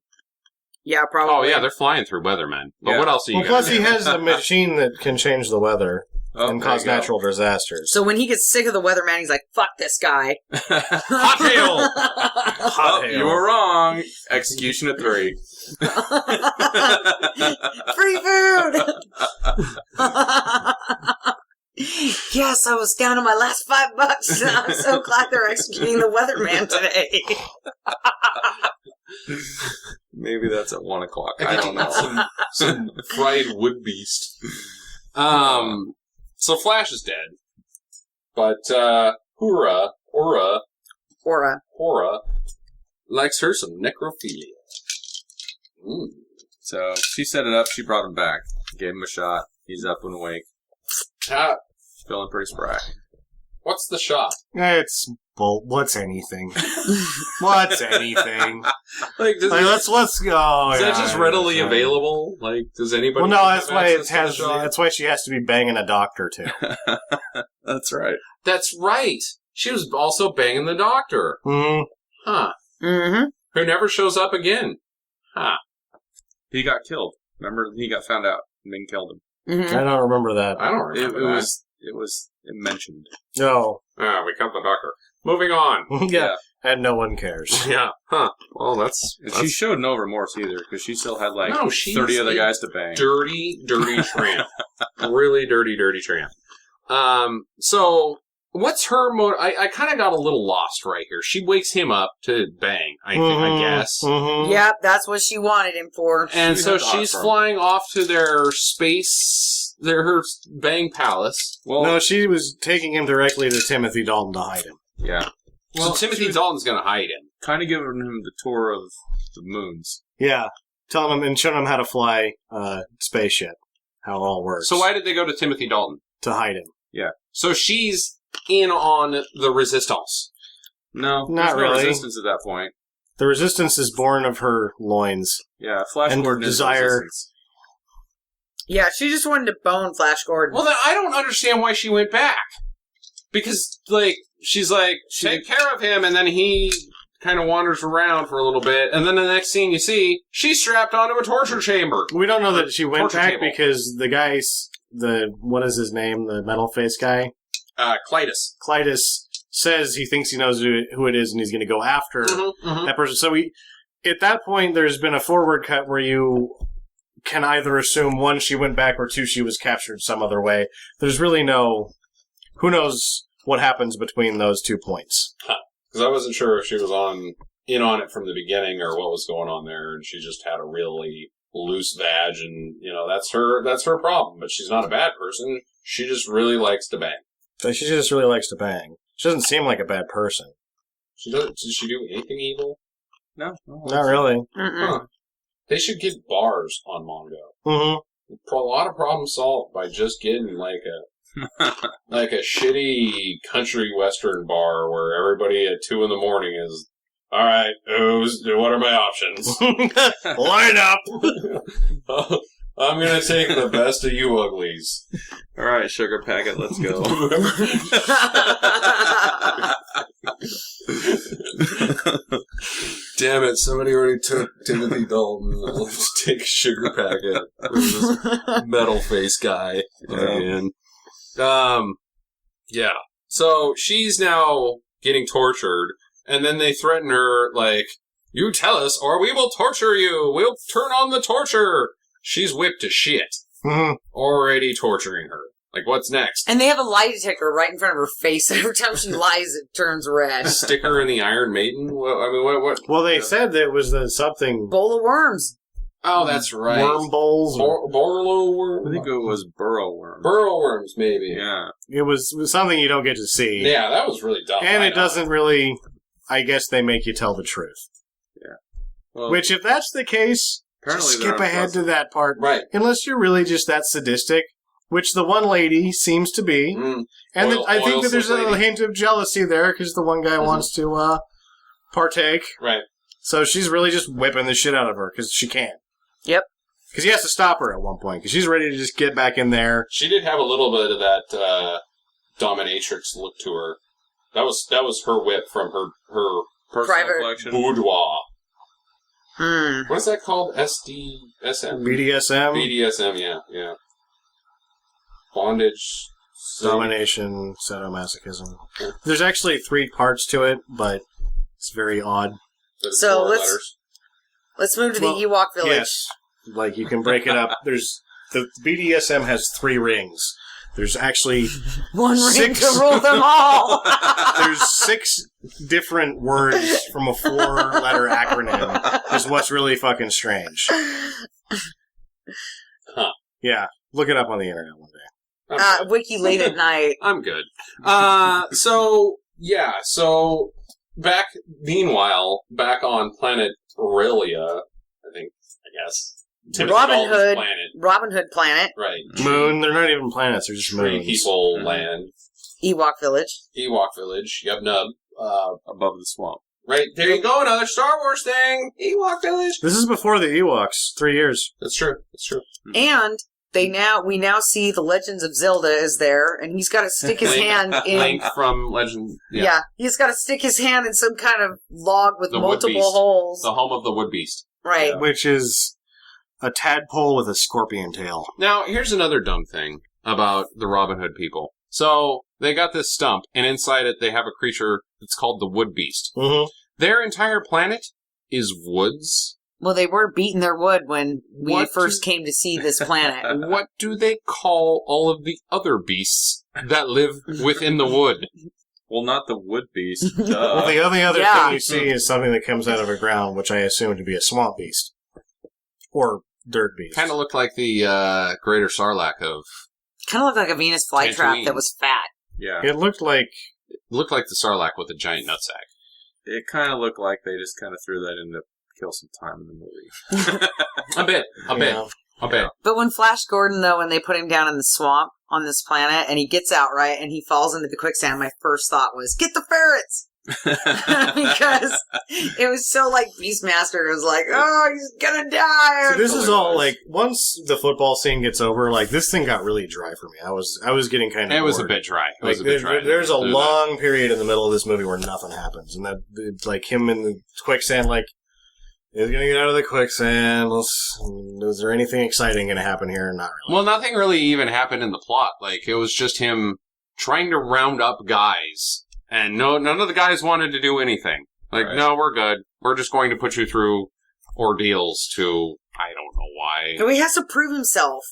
Yeah, probably. Oh, yeah, they're flying through weathermen. But Yeah. what else are you Well, gonna plus do? he has a machine that can change the weather and there cause you go. natural disasters. So when he gets sick of the weatherman, he's like, fuck this guy. Hot hail! Hot hail. You were wrong. Execution at 3. Free food! Yes, I was down to my last $5. I'm so glad they're executing the weatherman today. Maybe that's at 1 o'clock. I don't know. Some fried wood beast. So Flash is dead. But, Hura likes her some necrophilia. So she set it up. She brought him back. Gave him a shot. He's up and awake. Feeling pretty spry. What's the shot? It's what's anything? What's anything? Like, does Let's go. is that just readily fine. available? Like, does anybody? Well, no, have that's why access to the shot? That's why she has to be banging a doctor too. That's right. That's right. She was also banging the doctor. Mm-hmm. Huh. Mm-hmm. Who never shows up again. Huh. He got killed. Remember, he got found out and then killed him. Mm-hmm. I don't remember that. I don't It remember that. was mentioned. No. We killed the doctor. Moving on. Yeah. And no one cares. Yeah. Huh. Well, that's And she showed no remorse either, because she still had like No, she's 30 other a guys to bang. dirty tramp. Really dirty tramp. So what's her I kind of got a little lost right here. She wakes him up to bang, I guess. Mm-hmm. Yep, that's what she wanted him for. And She so had she's awesome. flying off to her bang palace. Well, No, she was taking him directly to Timothy Dalton to hide him. yeah. So Timothy Dalton's going to hide him. Kind of giving him the tour of the moons. Yeah. Telling him and showing him how to fly a spaceship. How it all works. So why did they go to Timothy Dalton? To hide him. So she's in on the resistance. No, Not there's no really. resistance at that point. The resistance is born of her loins. Yeah, Flash And Gordon is desire. resistance. Yeah, she just wanted to bone Flash Gordon. Well, then I don't understand why she went back. Because, she's like, take care of him, and then he kind of wanders around for a little bit, and then the next scene you see, she's strapped onto a torture chamber. We don't know that she went Torture back table. because the guy's what is his name? The metal face guy? Clytus. Clytus says he thinks he knows who it is and he's going to go after that person. So at that point, there's been a forward cut where you can either assume, one, she went back, or two, she was captured some other way. There's really who knows what happens between those 2 points. Because I wasn't sure if she was in on it from the beginning or what was going on there, and she just had a really loose vag, and that's her problem. But she's not a bad person. She just really likes to bang. So she just really likes to bang. She doesn't seem like a bad person. Does she do anything evil? No. Not really. Mm-mm. Huh. They should get bars on Mongo. Mm-hmm. A lot of problems solved by just getting like a shitty country western bar where everybody at 2 a.m. is All right, what are my options? Line up. I'm gonna take the best of you uglies. All right, sugar packet, let's go. Damn it! Somebody already took Timothy Dalton. I'll have to take Sugar Packet with this metal face guy again. Yeah. So she's now getting tortured, and then they threaten her like, "You tell us, or we will torture you. We'll turn on the torture." She's whipped to shit. Mhm. Already torturing her. Like, what's next? And they have a lie detector right in front of her face. Every time she lies, it turns red. Stick her in the Iron Maiden? What? Well, they said that it was something Bowl of worms. Oh, that's right. worm bowls. Borlow worm? I think it was burrow worm. Burrow worms, maybe. Yeah. It was something you don't get to see. Yeah, that was really dumb. And Why it not? doesn't really, I guess they make you tell the truth. Well, Which, if that's the case, apparently just they're skip ahead to unpleasant. that part. Right. Unless you're really just that sadistic, which the one lady seems to be. Mm. And I think Oil that there's a slick little lady. hint of jealousy there, because the one guy Mhm. wants to partake. Right. So she's really just whipping the shit out of her, because she can. Yep. Because he has to stop her at one point, because she's ready to just get back in there. She did have a little bit of that dominatrix look to her. That was her whip from her Personal Private- collection. boudoir. Hmm. What is that called? SDSM? BDSM, BDSM, yeah. Bondage. domination, sadomasochism. There's actually 3 parts to it, but it's very odd. So Four let's- letters. Let's move to Well, the Ewok village. Yes. Like, you can break it up. The BDSM has 3 rings. There's actually One ring 6. to rule them all. There's 6 different words from a 4-letter acronym. Is what's really fucking strange. Huh. Yeah, look it up on the internet one day. Wiki late at night. I'm good. So meanwhile, back on planet Aurelia, I guess. Timothy Robin Dalton's Hood. planet. Robin Hood planet. Right. Moon, they're not even planets, they're just Tree moons. people Mhm. land. Ewok village. Ewok village. Yub nub. Above the swamp. Right. There you go. Another Star Wars thing. Ewok village. This is before the Ewoks, 3 years. That's true. And we now see the Legends of Zelda is there, and he's got to stick his hand in. Link from Legend. Yeah. He's got to stick his hand in some kind of log with The wood multiple beast. holes. The home of the wood beast. Right. Yeah. Which is a tadpole with a scorpion tail. Now, here's another dumb thing about the Robin Hood people. So, they got this stump, and inside it they have a creature that's called the wood beast. Mm-hmm. Their entire planet is woods. Well, they were beating their wood when we What first came to see this planet. What do they call all of the other beasts that live within the wood? Well, not the wood beast. Well, the only other Yeah. thing you see is something that comes out of the ground, which I assume to be a swamp beast. Or dirt beast. Kind of looked like the greater sarlacc of... Kind of looked like a Venus flytrap Tatooine. that was fat. Yeah. It looked like... Looked like the sarlacc with a giant nutsack. It kind of looked like they just kind of threw that in to kill some time in the movie. A bit. Yeah. A bit. But when Flash Gordon, though, when they put him down in the swamp on this planet, and he gets out, right, and he falls into the quicksand, my first thought was, get the ferrets! Because it was so like Beastmaster. It was like, oh, he's gonna die. So this is all like once the football scene gets over, like this thing got really dry for me. I was getting kind of It was a bored. bit dry. It Like was a bit dry. there's a Through that. long period in the middle of this movie where nothing happens, and that like him in the quicksand, like he's gonna get out of the quicksand. Is there anything exciting gonna happen here? Not really. Well, nothing really even happened in the plot. Like, it was just him trying to round up guys. And none of the guys wanted to do anything. Like, Right. no, we're good. We're just going to put you through ordeals to, I don't know why. So he has to prove himself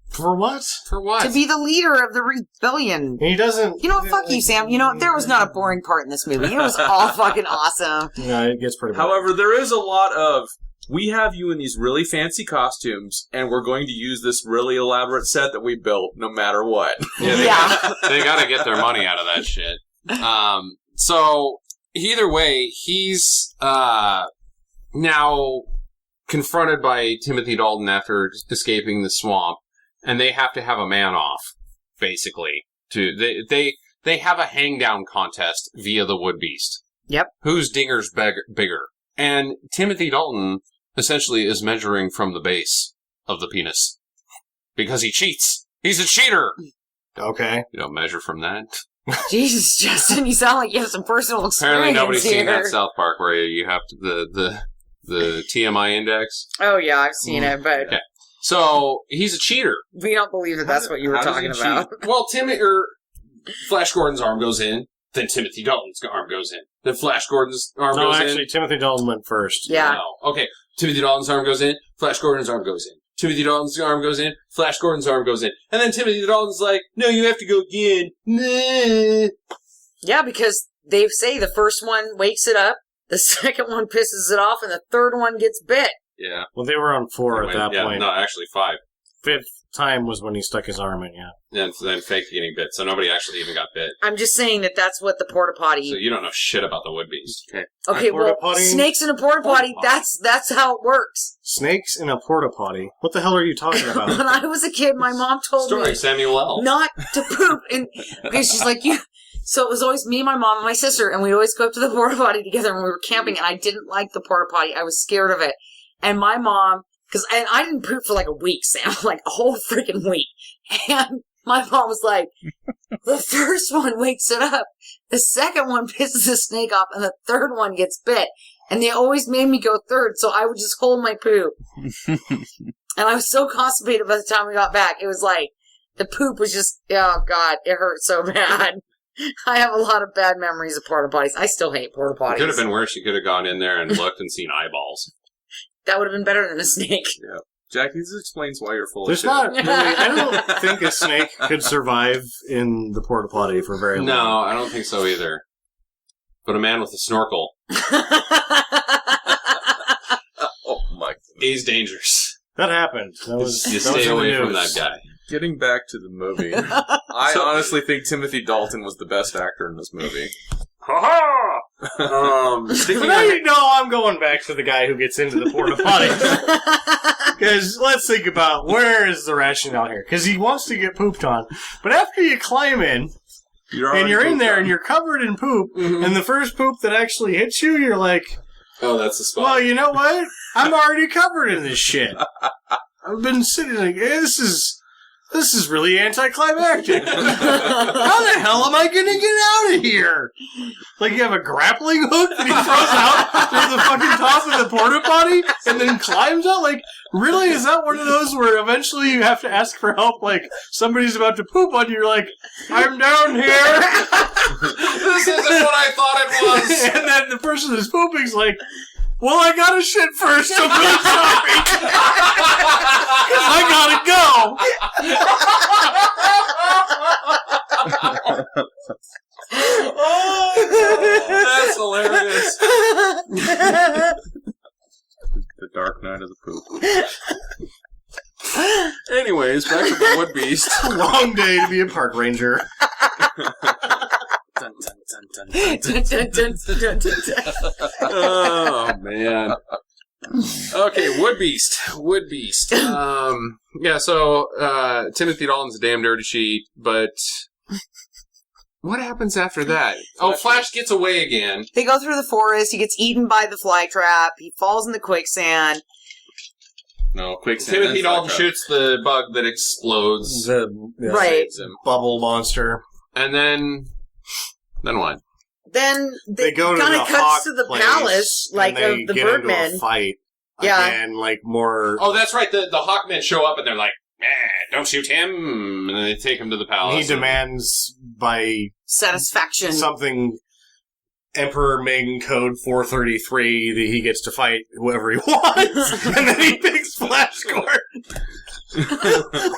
For what? For what? to be the leader of the rebellion. He doesn't. You know what? Fuck you, Sam. You know, there was not a boring part in this movie. It was all fucking awesome. Yeah, it gets pretty. boring. However, there is a lot of, we have you in these really fancy costumes, and we're going to use this really elaborate set that we built no matter what. Yeah, Yeah. They gotta get their money out of that shit. So, either way, he's, now confronted by Timothy Dalton after escaping the swamp, and they have to have a man-off, basically. They have a hang-down contest via the Wood Beast. Yep. Whose dinger's bigger? And Timothy Dalton essentially is measuring from the base of the penis. Because he cheats. He's a cheater! Okay. You don't measure from that. Jesus, Justin, you sound like you have some personal experience Apparently nobody's here. seen that South Park where you have to, the TMI index. Oh, yeah, I've seen it, but Okay. So, he's a cheater. we don't believe that that's what you were How does talking he about. Well, Flash Gordon's arm goes in, then Timothy Dalton's arm goes in. Then Flash Gordon's arm No, goes actually, in. Timothy Dalton went first. Yeah. No. Okay, Timothy Dalton's arm goes in, Flash Gordon's arm goes in. Timothy Dalton's arm goes in, Flash Gordon's arm goes in. And then Timothy Dalton's like, no, you have to go again. Nah. Yeah, because they say the first one wakes it up, the second one pisses it off, and the third one gets bit. Yeah. Well, they were on 4 at that point. No, actually 5. 5th time was when he stuck his arm in, yeah. And then fake getting bit, so nobody actually even got bit. I'm just saying that that's what the porta potty. So you don't know shit about the wood beast. Okay. Okay, well, Porta-potty? snakes in a porta potty. That's how it works. Snakes in a porta potty? What the hell are you talking about? When I was a kid, my mom told Story, me Samuel L. not to poop, and because she's like you. So it was always me, my mom, and my sister, and we'd always go up to the porta potty together when we were camping. And I didn't like the porta potty; I was scared of it. And my mom, and I didn't poop for like a week, Sam, like a whole freaking week. And my mom was like, "The first one wakes it up, the second one pisses the snake off, and the third one gets bit." And they always made me go third, so I would just hold my poop. And I was so constipated by the time we got back. It was like the poop was just, oh God, it hurt so bad. I have a lot of bad memories of porta potties. I still hate porta It potties. could have been worse. You could have gone in there and looked and seen eyeballs. That would have been better than a snake. Yeah. Jack, this explains why you're full There's of shit. not really, I don't think a snake could survive in the porta potty for very long. No, I don't think so either. But a man with a snorkel, Oh my god. he's dangerous. That happened. That was, You that was stay in the away from news. that guy. Getting back to the movie, I honestly think Timothy Dalton was the best actor in this movie. Ha Sticking Now on- you know I'm going back to the guy who gets into the porta potty. Because let's think about where is the rationale here. Because he wants to get pooped on. But after you climb in, and you're in there and you're covered in poop, and the first poop that actually hits you, you're like, Oh, that's the spot. well, you know what? I'm already covered in this shit. I've been sitting like, hey, this is really anticlimactic. How the hell am I gonna get out of here? Like you have a grappling hook that he throws out through the fucking top of the porta potty and then climbs out? Like, really? Is that one of those where eventually you have to ask for help? Like, somebody's about to poop on you, you're like, I'm down here. This isn't what I thought it was. And then the person that's pooping's like, well, I gotta shit first. I'm really sorry. I gotta go. That's hilarious. The Dark Knight of the Poop. Anyways, back to the Wood Beast. Long day to be a park ranger. Dun, dun, dun, dun, dun, dun. Dun, dun, dun, dun, dun. Oh man. Okay, Wood Beast. Yeah, so Timothy Dalton's a damn dirty sheet, but what happens after that? Oh, Flash gets away again. They go through the forest. He gets eaten by the fly trap. He falls in the quicksand. No, quicksand. Timothy and Dalton Flytrap. shoots the bug that explodes. Right. Saves him. Bubble monster. And then what? Then They go to kind the of hawk cuts to the place, palace, like and they of the get into Birdmen. a fight. Yeah. Again, like more. Oh, that's right. The Hawkmen show up and they're like, don't shoot him. And then they take him to the palace. he demands by Satisfaction. something Emperor Ming Code 433 that he gets to fight whoever he wants, and then he picks Flash Gordon.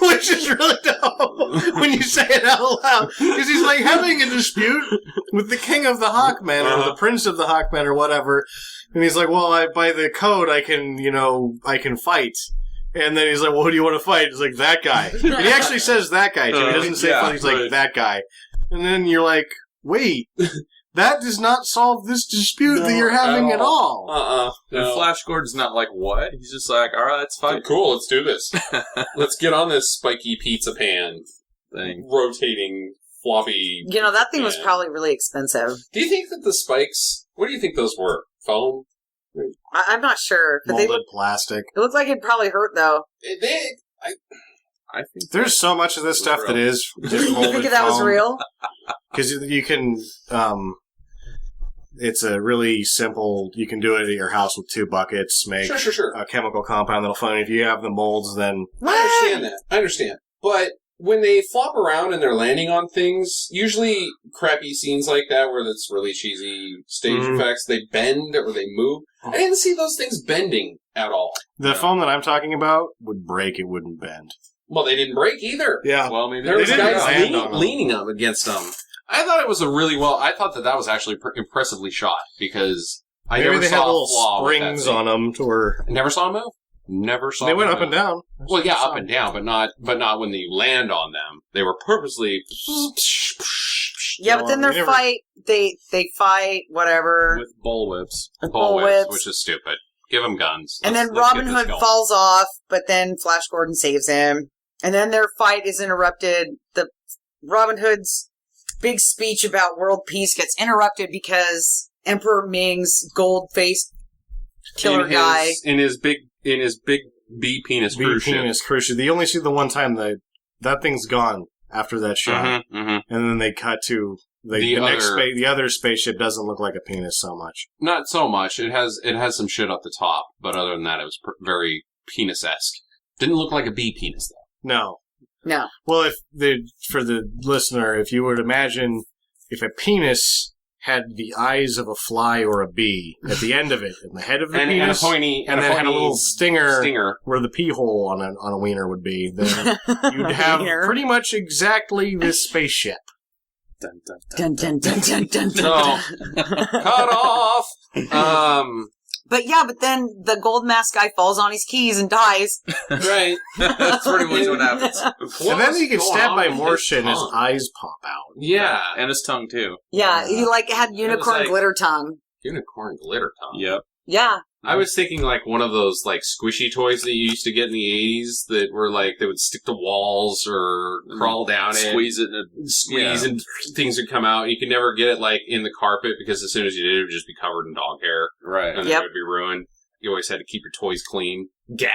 Which is really dumb when you say it out loud. Because he's like having a dispute with the king of the Hawkmen, or the prince of the Hawkmen, or whatever. And he's like, well, by the code, I can fight. And then he's like, well, who do you want to fight? He's like, that guy. And he actually says that guy, too. He doesn't say yeah, fight, he's like, right. that guy. And then you're like, wait, that does not solve this dispute that you're having at all. And Flash Gordon's not like, what? He's just like, alright, let's fight. Cool, let's do this. Let's get on this spiky pizza pan Thing. rotating floppy. You know, that thing was Yeah. probably really expensive. Do you think that the spikes? What do you think those were? Foam? I'm not sure. But Molded plastic. it looked like it'd probably hurt, though. I think There's so much of this stuff that is just You molded think that was real? Because you can, it's a really simple, you can do it at your house with 2 buckets, make Sure. a chemical compound that'll find if you have the molds, then... I understand that. I understand. But when they flop around and they're landing on things, usually crappy scenes like that where it's really cheesy stage effects, they bend or they move. I didn't see those things bending at all. The foam that I'm talking about would break, it wouldn't bend. Well, they didn't break either. Yeah. Well, maybe There was didn't guys land on them. leaning up against them. I thought it was I thought that was actually impressively shot because I Maybe never they saw had a little flaw with that springs scene. on them to where... Never saw them move. Never saw. They went them up and move. down. Well, yeah, up and down, but not when you land on them. They were purposely. Yeah, but then No, their we never- fight, they fight, whatever. with bullwhips. Bullwhips, which is stupid. Give them guns. And then Let's Robin get this Hood going. falls off, but then Flash Gordon saves him. And then their fight is interrupted. The Robin Hood's big speech about world peace gets interrupted because Emperor Ming's gold-faced killer guy. in his big B penis cruise ship. penis cruise ship. You only see the one time that thing's gone after that shot. And then they cut to... The other spaceship doesn't look like a penis so much. Not so much. It has some shit up the top, but other than that, it was very penis-esque. Didn't look like a bee penis though. No. Well, for the listener, if you would imagine if a penis had the eyes of a fly or a bee at the end of it, and the head of the penis, and then had a little stinger where the pee hole on a wiener would be, then you'd have pretty much exactly this spaceship. Dun, dun, Dun, dun, dun, dun, dun, dun, No. dun. Cut off. But then the gold mask guy falls on his keys and dies. Right. That's pretty much what happens. And then he gets stabbed by more shit and his eyes pop out. Yeah. And his tongue, too. Yeah, he had unicorn like- glitter tongue. Unicorn glitter tongue. Yep. Yeah. I was thinking like one of those like squishy toys that you used to get in the 80s that were like they would stick to walls or crawl down Squeeze it. and things would come out. You could never get it like in the carpet because as soon as you did, it would just be covered in dog hair Right. and then it would be ruined. You always had to keep your toys clean. Gak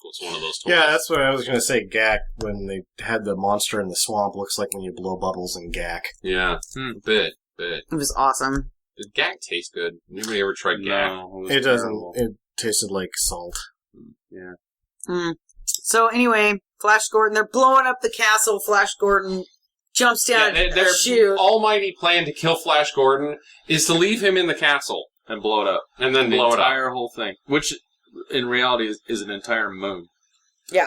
was one of those toys. Yeah, that's what I was going to say. Gak, when they had the monster in the swamp, looks like when you blow bubbles in Gak. Yeah. Bit. It was awesome. Did Gak taste good? Anybody ever tried Gak? No. It doesn't. It tasted like salt. Yeah. So anyway, Flash Gordon, they're blowing up the castle. Flash Gordon jumps down Yeah, and their shoot. almighty plan to kill Flash Gordon is to leave him in the castle And blow it up. and then The blow it up. entire whole thing. Which, in reality, is an entire moon. Yeah.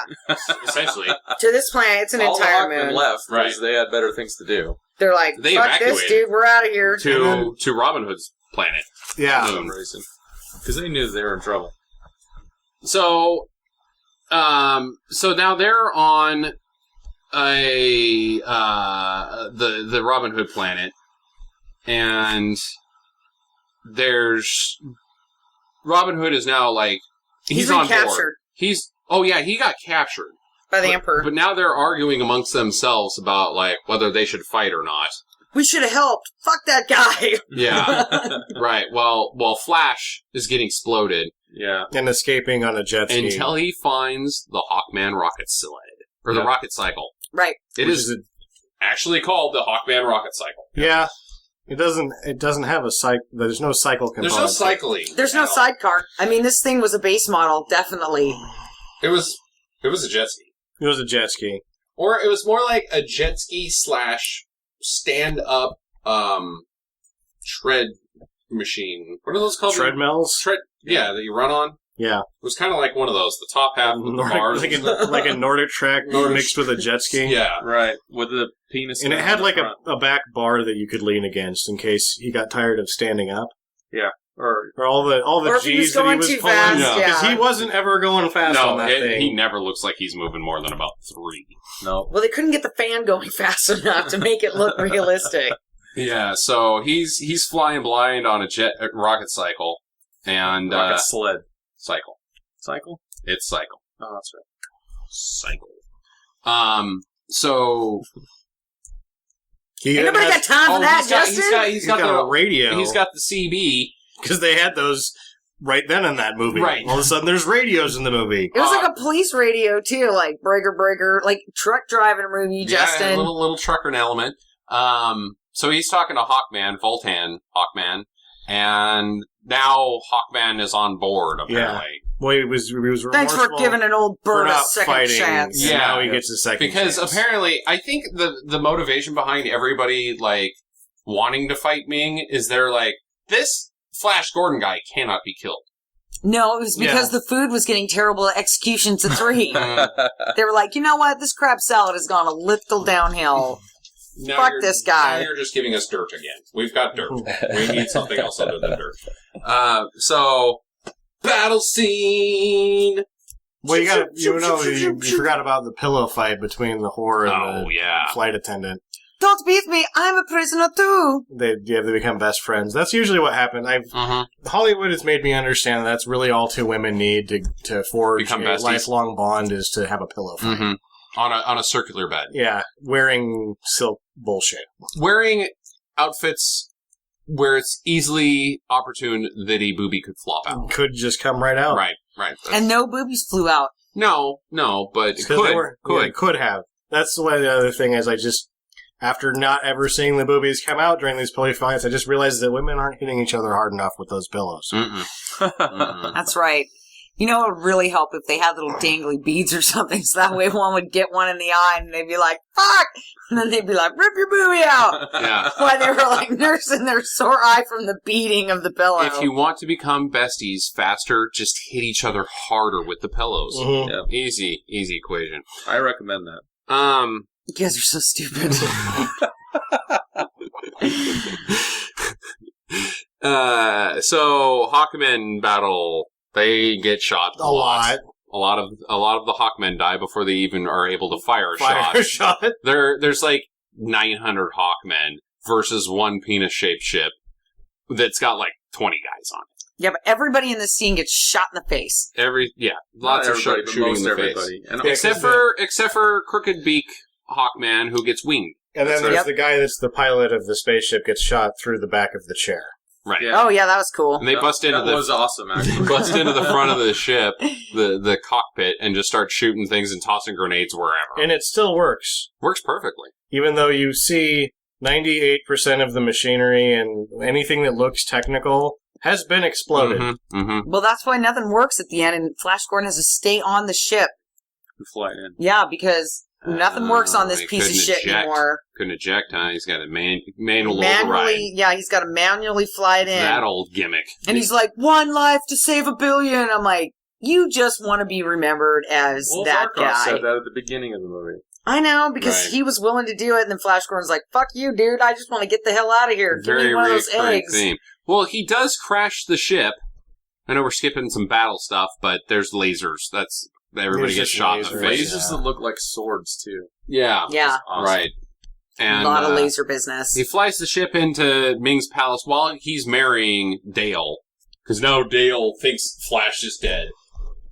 Essentially. To this planet, it's an All the entire Hawkmen moon. left Right. because they had better things to do. They're like, They fuck this, evacuated. dude, we're out of here. to Robin Hood's planet. Yeah. Moon. Because they knew they were in trouble. So now they're on the Robin Hood planet, and there's Robin Hood is now like he's been on board. captured He got captured by the Emperor. But now they're arguing amongst themselves about like whether they should fight or not. We should have helped. Fuck that guy. Yeah, right. Well, Flash is getting exploded. Yeah. And escaping on a jet ski. Until he finds the Hawkman rocket sled. Or the Yep. rocket cycle. Right. It Which is actually called the Hawkman rocket cycle. Yeah. It doesn't have a cycle. There's no cycle component. There's no cycling. There's no at all. sidecar. I mean, this thing was a base model, definitely. It was a jet ski. It was a jet ski. Or it was more like a jet ski / stand-up tread machine. What are those called? Treadmills? Yeah, that you run on. Yeah. It was kind of like one of those. The top half of the bars. Like a Nordic track mixed with a jet ski. Yeah. Right. With the penis. And it on had the like front. a back bar that you could lean against in case he got tired of standing up. Yeah. Or all the Or if he was G's that he going was too pulling. fast, No. yeah. Because he wasn't ever going fast on that thing. He never looks like he's moving more than about 3. no. Well, they couldn't get the fan going fast enough to make it look realistic. Yeah, so he's flying blind on a rocket cycle, and Rocket sled. cycle. Cycle? It's cycle. Oh, that's right. Cycle. So Ain't nobody got time for that, Justin. He's got the a radio. He's got the CB. Because they had those right then in that movie. Right. All of a sudden, there's radios in the movie. It was like a police radio, too, like breaker, like truck driving movie, Justin. Yeah, a little trucker element. So he's talking to Hawkman, Voltan Hawkman, and now Hawkman is on board, apparently. Well, he was remorseful. Thanks for giving an old bird a second chance. Yeah, now he Yeah. gets a second Because chance. apparently, I think the motivation behind everybody, like, wanting to fight Ming is they're like, this Flash Gordon guy cannot be killed. No, it was because the food was getting terrible at Execution to 3. They were like, you know what? This crab salad has gone a little downhill. Now Fuck you're- this guy. Now you're just giving us dirt again. We've got dirt. We need something else other than dirt. So, battle scene! Well, you forgot about the pillow fight between the whore and the flight attendant. Don't beat me. I'm a prisoner too. They become best friends. That's usually what happened. Hollywood has made me understand that's really all two women need to forge Become a besties. lifelong bond is to have a pillow fight. Mm-hmm. On a circular bed. Yeah, wearing silk bullshit. Wearing outfits where it's easily opportune that a booby could flop out. Could just come right out. Right. And no boobies flew out. No, but it could have. That's the way the other thing is. I just, after not ever seeing the boobies come out during these pillow fights, I just realized that women aren't hitting each other hard enough with those pillows. That's right. You know, it would really help if they had little dangly beads or something, so that way one would get one in the eye and they'd be like, fuck! And then they'd be like, rip your boobie out! Yeah. While they were like nursing their sore eye from the beating of the pillow. If you want to become besties faster, just hit each other harder with the pillows. Mhm. Yep. Easy equation. I recommend that. You guys are so stupid. So Hawkmen battle, they get shot A lot. A lot of the Hawkmen die before they even are able to fire a shot. shot. There's like 900 Hawkmen versus one penis-shaped ship that's got like 20 guys on it. Yeah, but everybody in this scene gets shot in the face. Lots of everybody, but shooting most in the everybody. face. And Except for Crooked Beak Hawkman, who gets winged. And then That's there's right. the guy that's the pilot of the spaceship gets shot through the back of the chair. Right. Yeah. Oh, yeah, that was cool. And they bust into that was awesome, actually. bust into the front of the ship, the cockpit, and just start shooting things and tossing grenades wherever. And it still works. Works perfectly. Even though you see 98% of the machinery and anything that looks technical has been exploded. Mm-hmm, mm-hmm. Well, that's why nothing works at the end, and Flash Gordon has to stay on the ship. Fly in. Yeah, because nothing works on this he piece of couldn't shit eject. anymore. Couldn't eject, huh? He's got a manual override. Manually, yeah, he's got to manually fly it in. That old gimmick. And he's like, 1 life to save 1 billion. I'm like, you just want to be remembered as Well, that Zarkov guy. said that at the beginning of the movie. I know, because Right. he was willing to do it, and then Flash Gordon's like, fuck you, dude, I just want to get the hell out of here. Give me Very one of those reoccurring eggs. theme. Well, he does crash the ship. I know we're skipping some battle stuff, but there's lasers. That's everybody There's gets just shot in the lasers. face. Lasers that look like swords, too. Yeah. Yeah, Awesome. Right. And a lot of laser business. he flies the ship into Ming's palace while he's marrying Dale. Because now Dale thinks Flash is dead.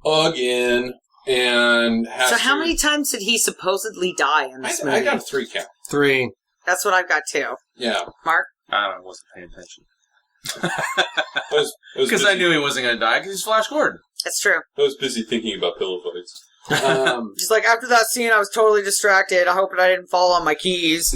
Again. And has So how to- many times did he supposedly die in this movie? I got a 3 count. 3. That's what I've got, too. Yeah. Mark? I don't know, I wasn't paying attention. I was Because I knew he wasn't going to die, because he's Flash Gordon. That's true. I was busy thinking about pillow fights. Just like, after that scene, I was totally distracted. I hope I didn't fall on my keys.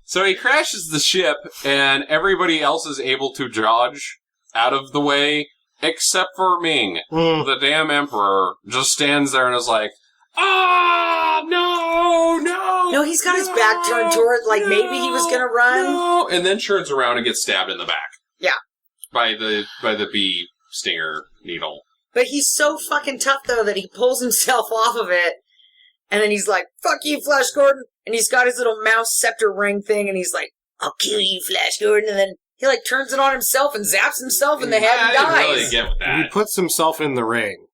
So he crashes the ship, and everybody else is able to dodge out of the way, except for Ming. The damn Emperor just stands there and is like, no! No, he's got his back turned toward, like, maybe he was gonna run. No. And then turns around and gets stabbed in the back. Yeah. By the bee stinger needle. But he's so fucking tough, though, that he pulls himself off of it, and then he's like, fuck you, Flash Gordon, and he's got his little mouse scepter ring thing, and he's like, I'll kill you, Flash Gordon, and then he, like, turns it on himself and zaps himself in the head and I didn't dies. really get with He that. puts himself in the ring.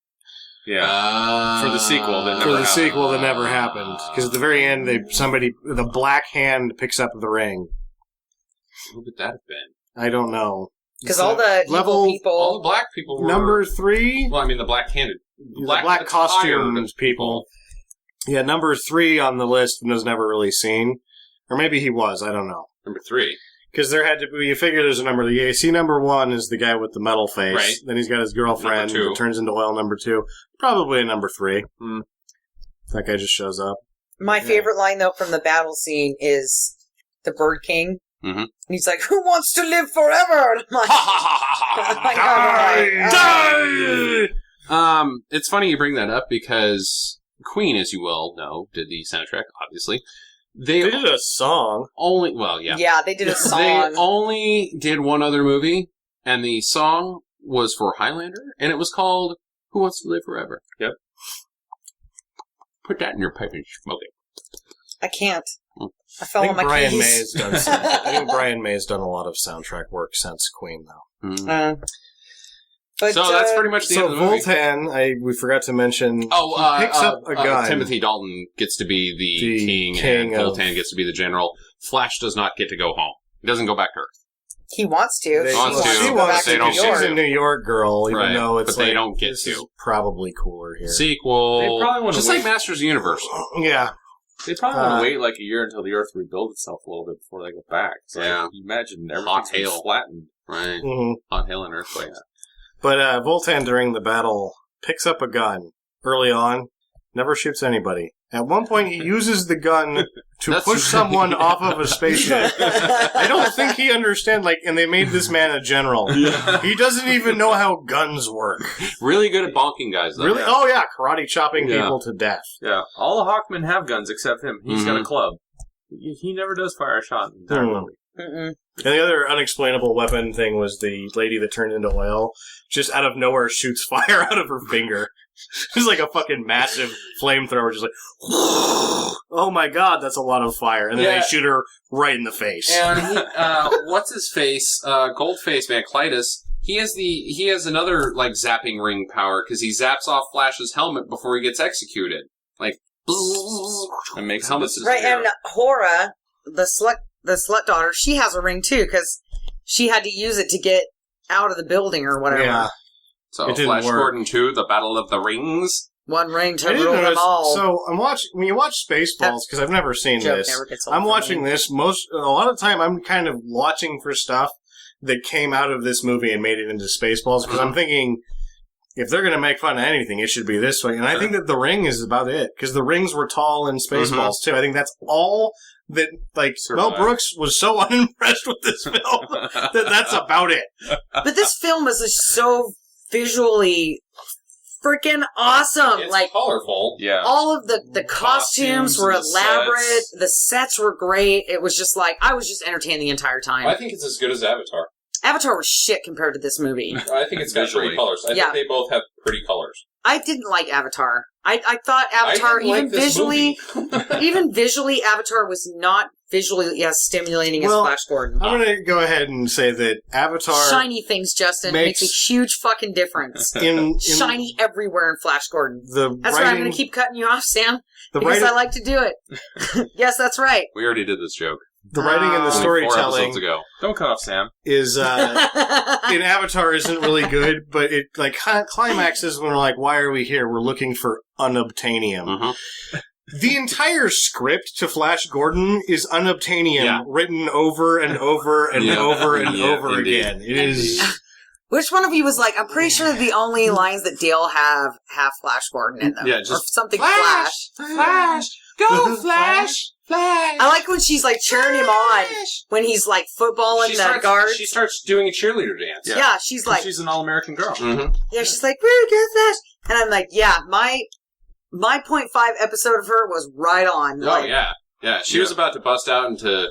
Yeah. For the sequel that never happened. Because at the very end, the black hand picks up the ring. Who would that have been? I don't know. Because all the level- evil people... All the black people were... Number 3? Well, I mean, the black-handed... The black costumed people. Yeah, number 3 on the list was never really seen. Or maybe he was, I don't know. Number 3. Because there had to be, you figure there's a number. Yeah, see, number 1 is the guy with the metal face. Right. Then he's got his girlfriend Number 2. that turns into oil, number 2. Probably a number 3. Hmm. That guy just shows up. My favorite line, though, from the battle scene is the Bird King. Mm-hmm. And he's like, "Who wants to live forever?" And I'm like, Die! It's funny you bring that up because Queen, as you well know, did the soundtrack, obviously. They did a song. Yeah, they did a song. They only did one other movie, and the song was for Highlander, and it was called Who Wants to Live Forever? Yep. Put that in your pipe and smoke it. I can't. I I fell on think my Brian keys. May's done some, I think Brian May's done a lot of soundtrack work since Queen, though. Mm. But, So that's pretty much the end So of the movie. Voltan, we forgot to mention, he picks up a gun. Timothy Dalton gets to be the king and Voltan gets to be the general. Flash does not get to go home. He doesn't go back to Earth. he wants to. They- He wants to, She but wants they to, don't 'cause get she's to. a New York girl, even Right, though it's but they like, don't get this to. is probably cooler here. Sequel. They probably wanna just wait. like Masters of the Universe. Yeah. They probably want to wait like a year until the Earth rebuilds itself a little bit before they go back. So Yeah. you imagine Hot everything's been hail. flattened. Right. hmm Hot hail and earthquakes. But Voltan, during the battle, picks up a gun early on, never shoots anybody. At one point, he uses the gun to That's push right. someone off of a spaceship. I don't think he understands, and they made this man a general. Yeah. He doesn't even know how guns work. Really good at bonking guys, though. Really? Oh, yeah, karate chopping Yeah. people to death. Yeah. All the Hawkmen have guns except him. He's got a club. He never does fire a shot in the entire movie. Mm-mm. And the other unexplainable weapon thing was the lady that turned into oil, just out of nowhere shoots fire out of her finger. It's like a fucking massive flamethrower, just like, oh my god, that's a lot of fire. And then Yeah. they shoot her right in the face. And he, what's his face? Goldface Van Clytus. He has another like zapping ring power because he zaps off Flash's helmet before he gets executed. Like, And makes helmet him Right, disappear. and Hora, the slut daughter, she has a ring too because she had to use it to get out of the building or whatever. Yeah. So It didn't Flash work. Gordon 2, The Battle of the Rings. One ring I to didn't rule them notice, all. so I'm watching, when you watch Spaceballs, because I've never seen Joke this, never gets old I'm for watching me. this, a lot of the time I'm kind of watching for stuff that came out of this movie and made it into Spaceballs, because I'm thinking, if they're going to make fun of anything, it should be this way. And I think that the ring is about it, because the rings were tall in Spaceballs, too. I think that's all that, Mel Survive. Brooks was so unimpressed with this film that's about it. But this film was just so visually freaking awesome. It's Like, colorful. Yeah. all of the costumes were and the elaborate. sets. The sets were great. It was just like, I was just entertained the entire time. I think it's as good as Avatar. Avatar was shit compared to this movie. I think it's got Visually. pretty colors. I Yeah. think they both have pretty colors. I didn't like Avatar. I thought Avatar, I didn't like even this visually, movie. even visually, Avatar was not visually as stimulating as Well, Flash Gordon. I'm going to go ahead and say that Avatar Shiny things, Justin, makes makes- a huge fucking difference. in Shiny everywhere in Flash Gordon. the That's right. I'm writing, going to keep cutting you off, Sam, the because writing, I like to do it. Yes, that's right. We already did this joke. the writing and the Only 4 storytelling episodes ago. Don't cut off Sam. is in Avatar isn't really good, but it climaxes when we're like, why are we here? We're looking for unobtainium. Mm-hmm. The entire script to Flash Gordon is unobtainium, Yeah. written over and over and Yeah. over and Yeah, over indeed. again. It is. Which one of you was like, I'm pretty sure the only lines that Dale have Flash Gordon in them. Yeah, or just something Flash. Go Flash! Flash! I like when she's like cheering him on when he's like footballing the guards. She starts doing a cheerleader dance. Yeah, she's like, She's an all-American girl. Mm-hmm. yeah, she's like, woo, get Flash. And I'm like, yeah, my 0.5 episode of her was right on. Oh, Like, yeah. Yeah, she was about to bust out into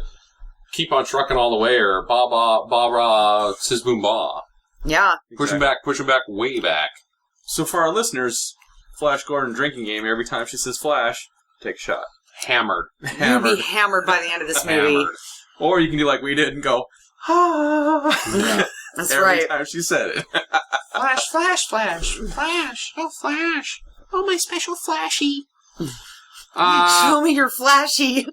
Keep on Trucking All the Way or Ba Ba Ba Ra Sis Boom Ba. yeah. Push him back, way back. So for our listeners, Flash Gordon drinking game, every time she says Flash, take a shot. Hammered. You'll be hammered by the end of this movie. Hammered. Or you can do like we did and go, ah. That's every right. time she said it. Flash, Flash, Flash, Flash, oh Flash, oh my special Flashy. Show me your flashy.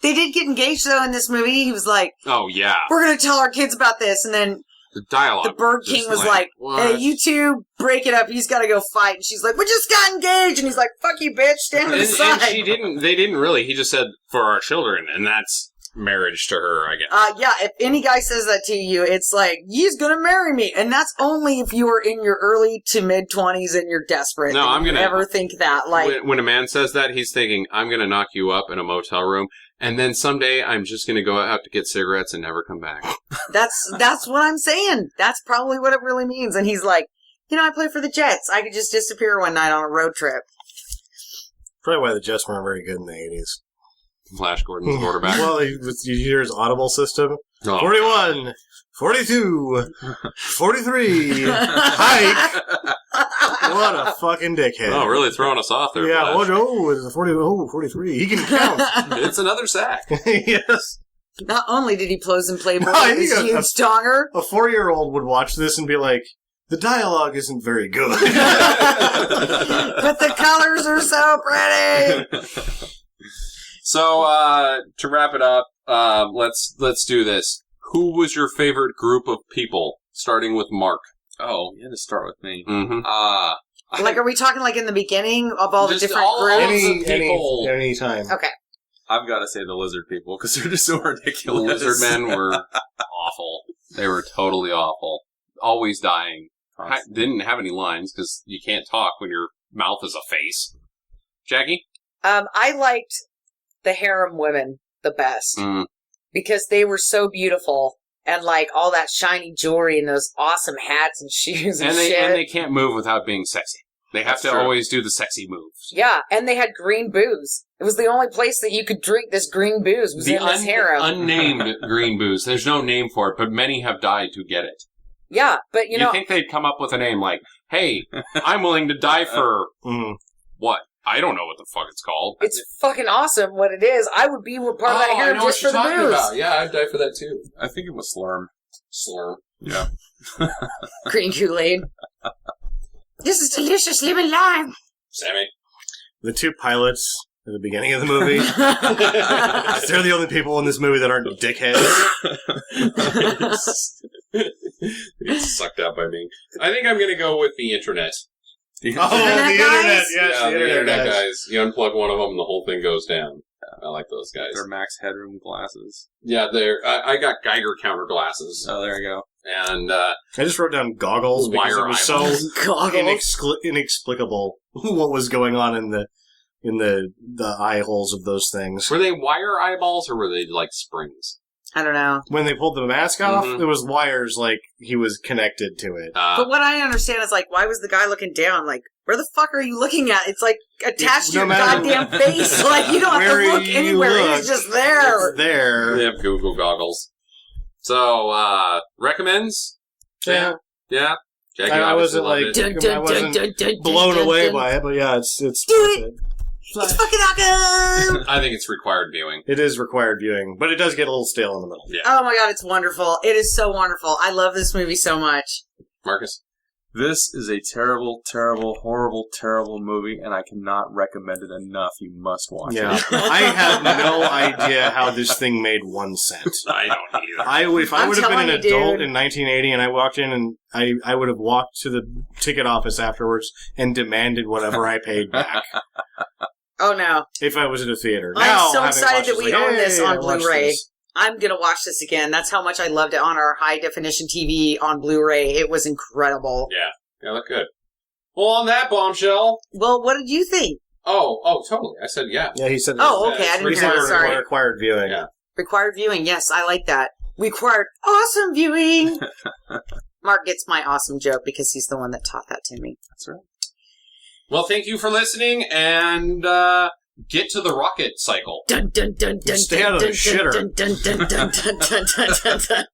They did get engaged though in this movie. He was like, Oh yeah. we're going to tell our kids about this. And then The dialogue. The Bird just King was like, hey, you two, break it up. He's got to go fight. And she's like, we just got engaged. And he's like, fuck you, bitch. Stand to the side. And they didn't really. He just said, for our children. And that's marriage to her, I guess. Yeah, if any guy says that to you, it's like, he's gonna marry me. And that's only if you are in your early to mid-20s and you're desperate. No, I'm gonna ever think that. Like, when a man says that, he's thinking, I'm gonna knock you up in a motel room, and then someday I'm just gonna go out to get cigarettes and never come back. That's what I'm saying. That's probably what it really means. And he's like, I play for the Jets. I could just disappear one night on a road trip. Probably why the Jets weren't very good in the 80s. Flash Gordon's quarterback. Well, you hear his audible system. Oh, 41, 42, 43, hike. What a fucking dickhead. Oh, really throwing us off there. Yeah, Flash. it's 43. He can count. It's another sack. Yes. Not only did he pose in Playboy No, with his huge donger. A 4-year-old would watch this and be like, the dialogue isn't very good. But the colors are so pretty. So, to wrap it up, let's do this. Who was your favorite group of people, starting with Mark? Oh, you had to start with me. Mm-hmm. Like, are we talking like in the beginning of all the Just different all- groups? Any time. Okay. I've got to say the lizard people because they're just so ridiculous. The lizard men were awful. They were totally awful. Always dying. Didn't have any lines because you can't talk when your mouth is a face. Jackie? I liked the harem women the best because they were so beautiful and like all that shiny jewelry and those awesome hats and shoes and shit. And they can't move without being sexy. They have to always do the sexy moves. Yeah, and they had green booze. It was the only place that you could drink this green booze was in this harem. Unnamed green booze. There's no name for it, but many have died to get it. Yeah, but you know... You think they'd come up with a name like, hey, I'm willing to die for... What? I don't know what the fuck it's called. It's fucking awesome what it is. I would be part of that harem just for the booze. About. Yeah, I'd die for that too. I think it was Slurm. Slurm. Yeah. Green Kool-Aid. This is delicious lemon lime. Sammy? The two pilots at the beginning of the movie. They're the only people in this movie that aren't dickheads. It's sucked out by me. I think I'm going to go with the internet. The internet! Yes, Yeah, the internet guys. You unplug one of them and the whole thing goes down. I like those guys. They're Max Headroom glasses. Yeah, I got Geiger counter glasses. Oh, there you go. And I just wrote down goggles because it was so inexplicable what was going on in the eye holes of those things. were they wire eyeballs or were they like springs? I don't know. When they pulled the mask off, there was wires like he was connected to it. But what I understand is like, why was the guy looking down? Like, where the fuck are you looking at? It's like attached to your goddamn face. Like, you don't have to look anywhere. It's just there. It's there. They have Google goggles. So, recommends? Yeah. Yeah? Jackie I wasn't loved like, it. I wasn't blown away by it, but yeah, it's worth it. It's fucking awesome! I think it's required viewing. It is required viewing, but it does get a little stale in the middle. Yeah. Oh my god, it's wonderful. It is so wonderful. I love this movie so much. Marcus? This is a terrible, terrible, horrible, terrible movie, and I cannot recommend it enough. You must watch it. I have no idea how this thing made 1 cent. I don't either. If I would have been an telling you, adult dude. in 1980 and I walked in and I would have walked to the ticket office afterwards and demanded whatever I paid back. Oh no. If I was at a theater. I'm Now, so having excited watched that we like, own hey, this on I watched Blu-ray. this. I'm gonna watch this again. That's how much I loved it on our high definition TV on Blu-ray. It was incredible. Yeah, look good. Well, on that bombshell. Well, what did you think? Oh, totally. I said yeah. Yeah, he said Oh, okay, I didn't hear that. Sorry. Required viewing. Yeah. Required viewing. Yes, I like that. Required awesome viewing. Mark gets my awesome joke because he's the one that taught that to me. That's right. Well, thank you for listening, and get to the rocket cycle. Dun dun dun dun. Stay out of the shitter. Dun dun dun dun dun dun dun dun.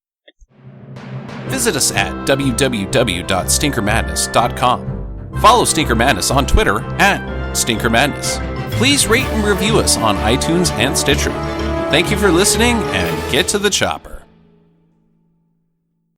Visit us at www.stinkermadness.com. Follow Stinker Madness on Twitter at Stinker Madness. Please rate and review us on iTunes and Stitcher. Thank you for listening, and get to the chopper.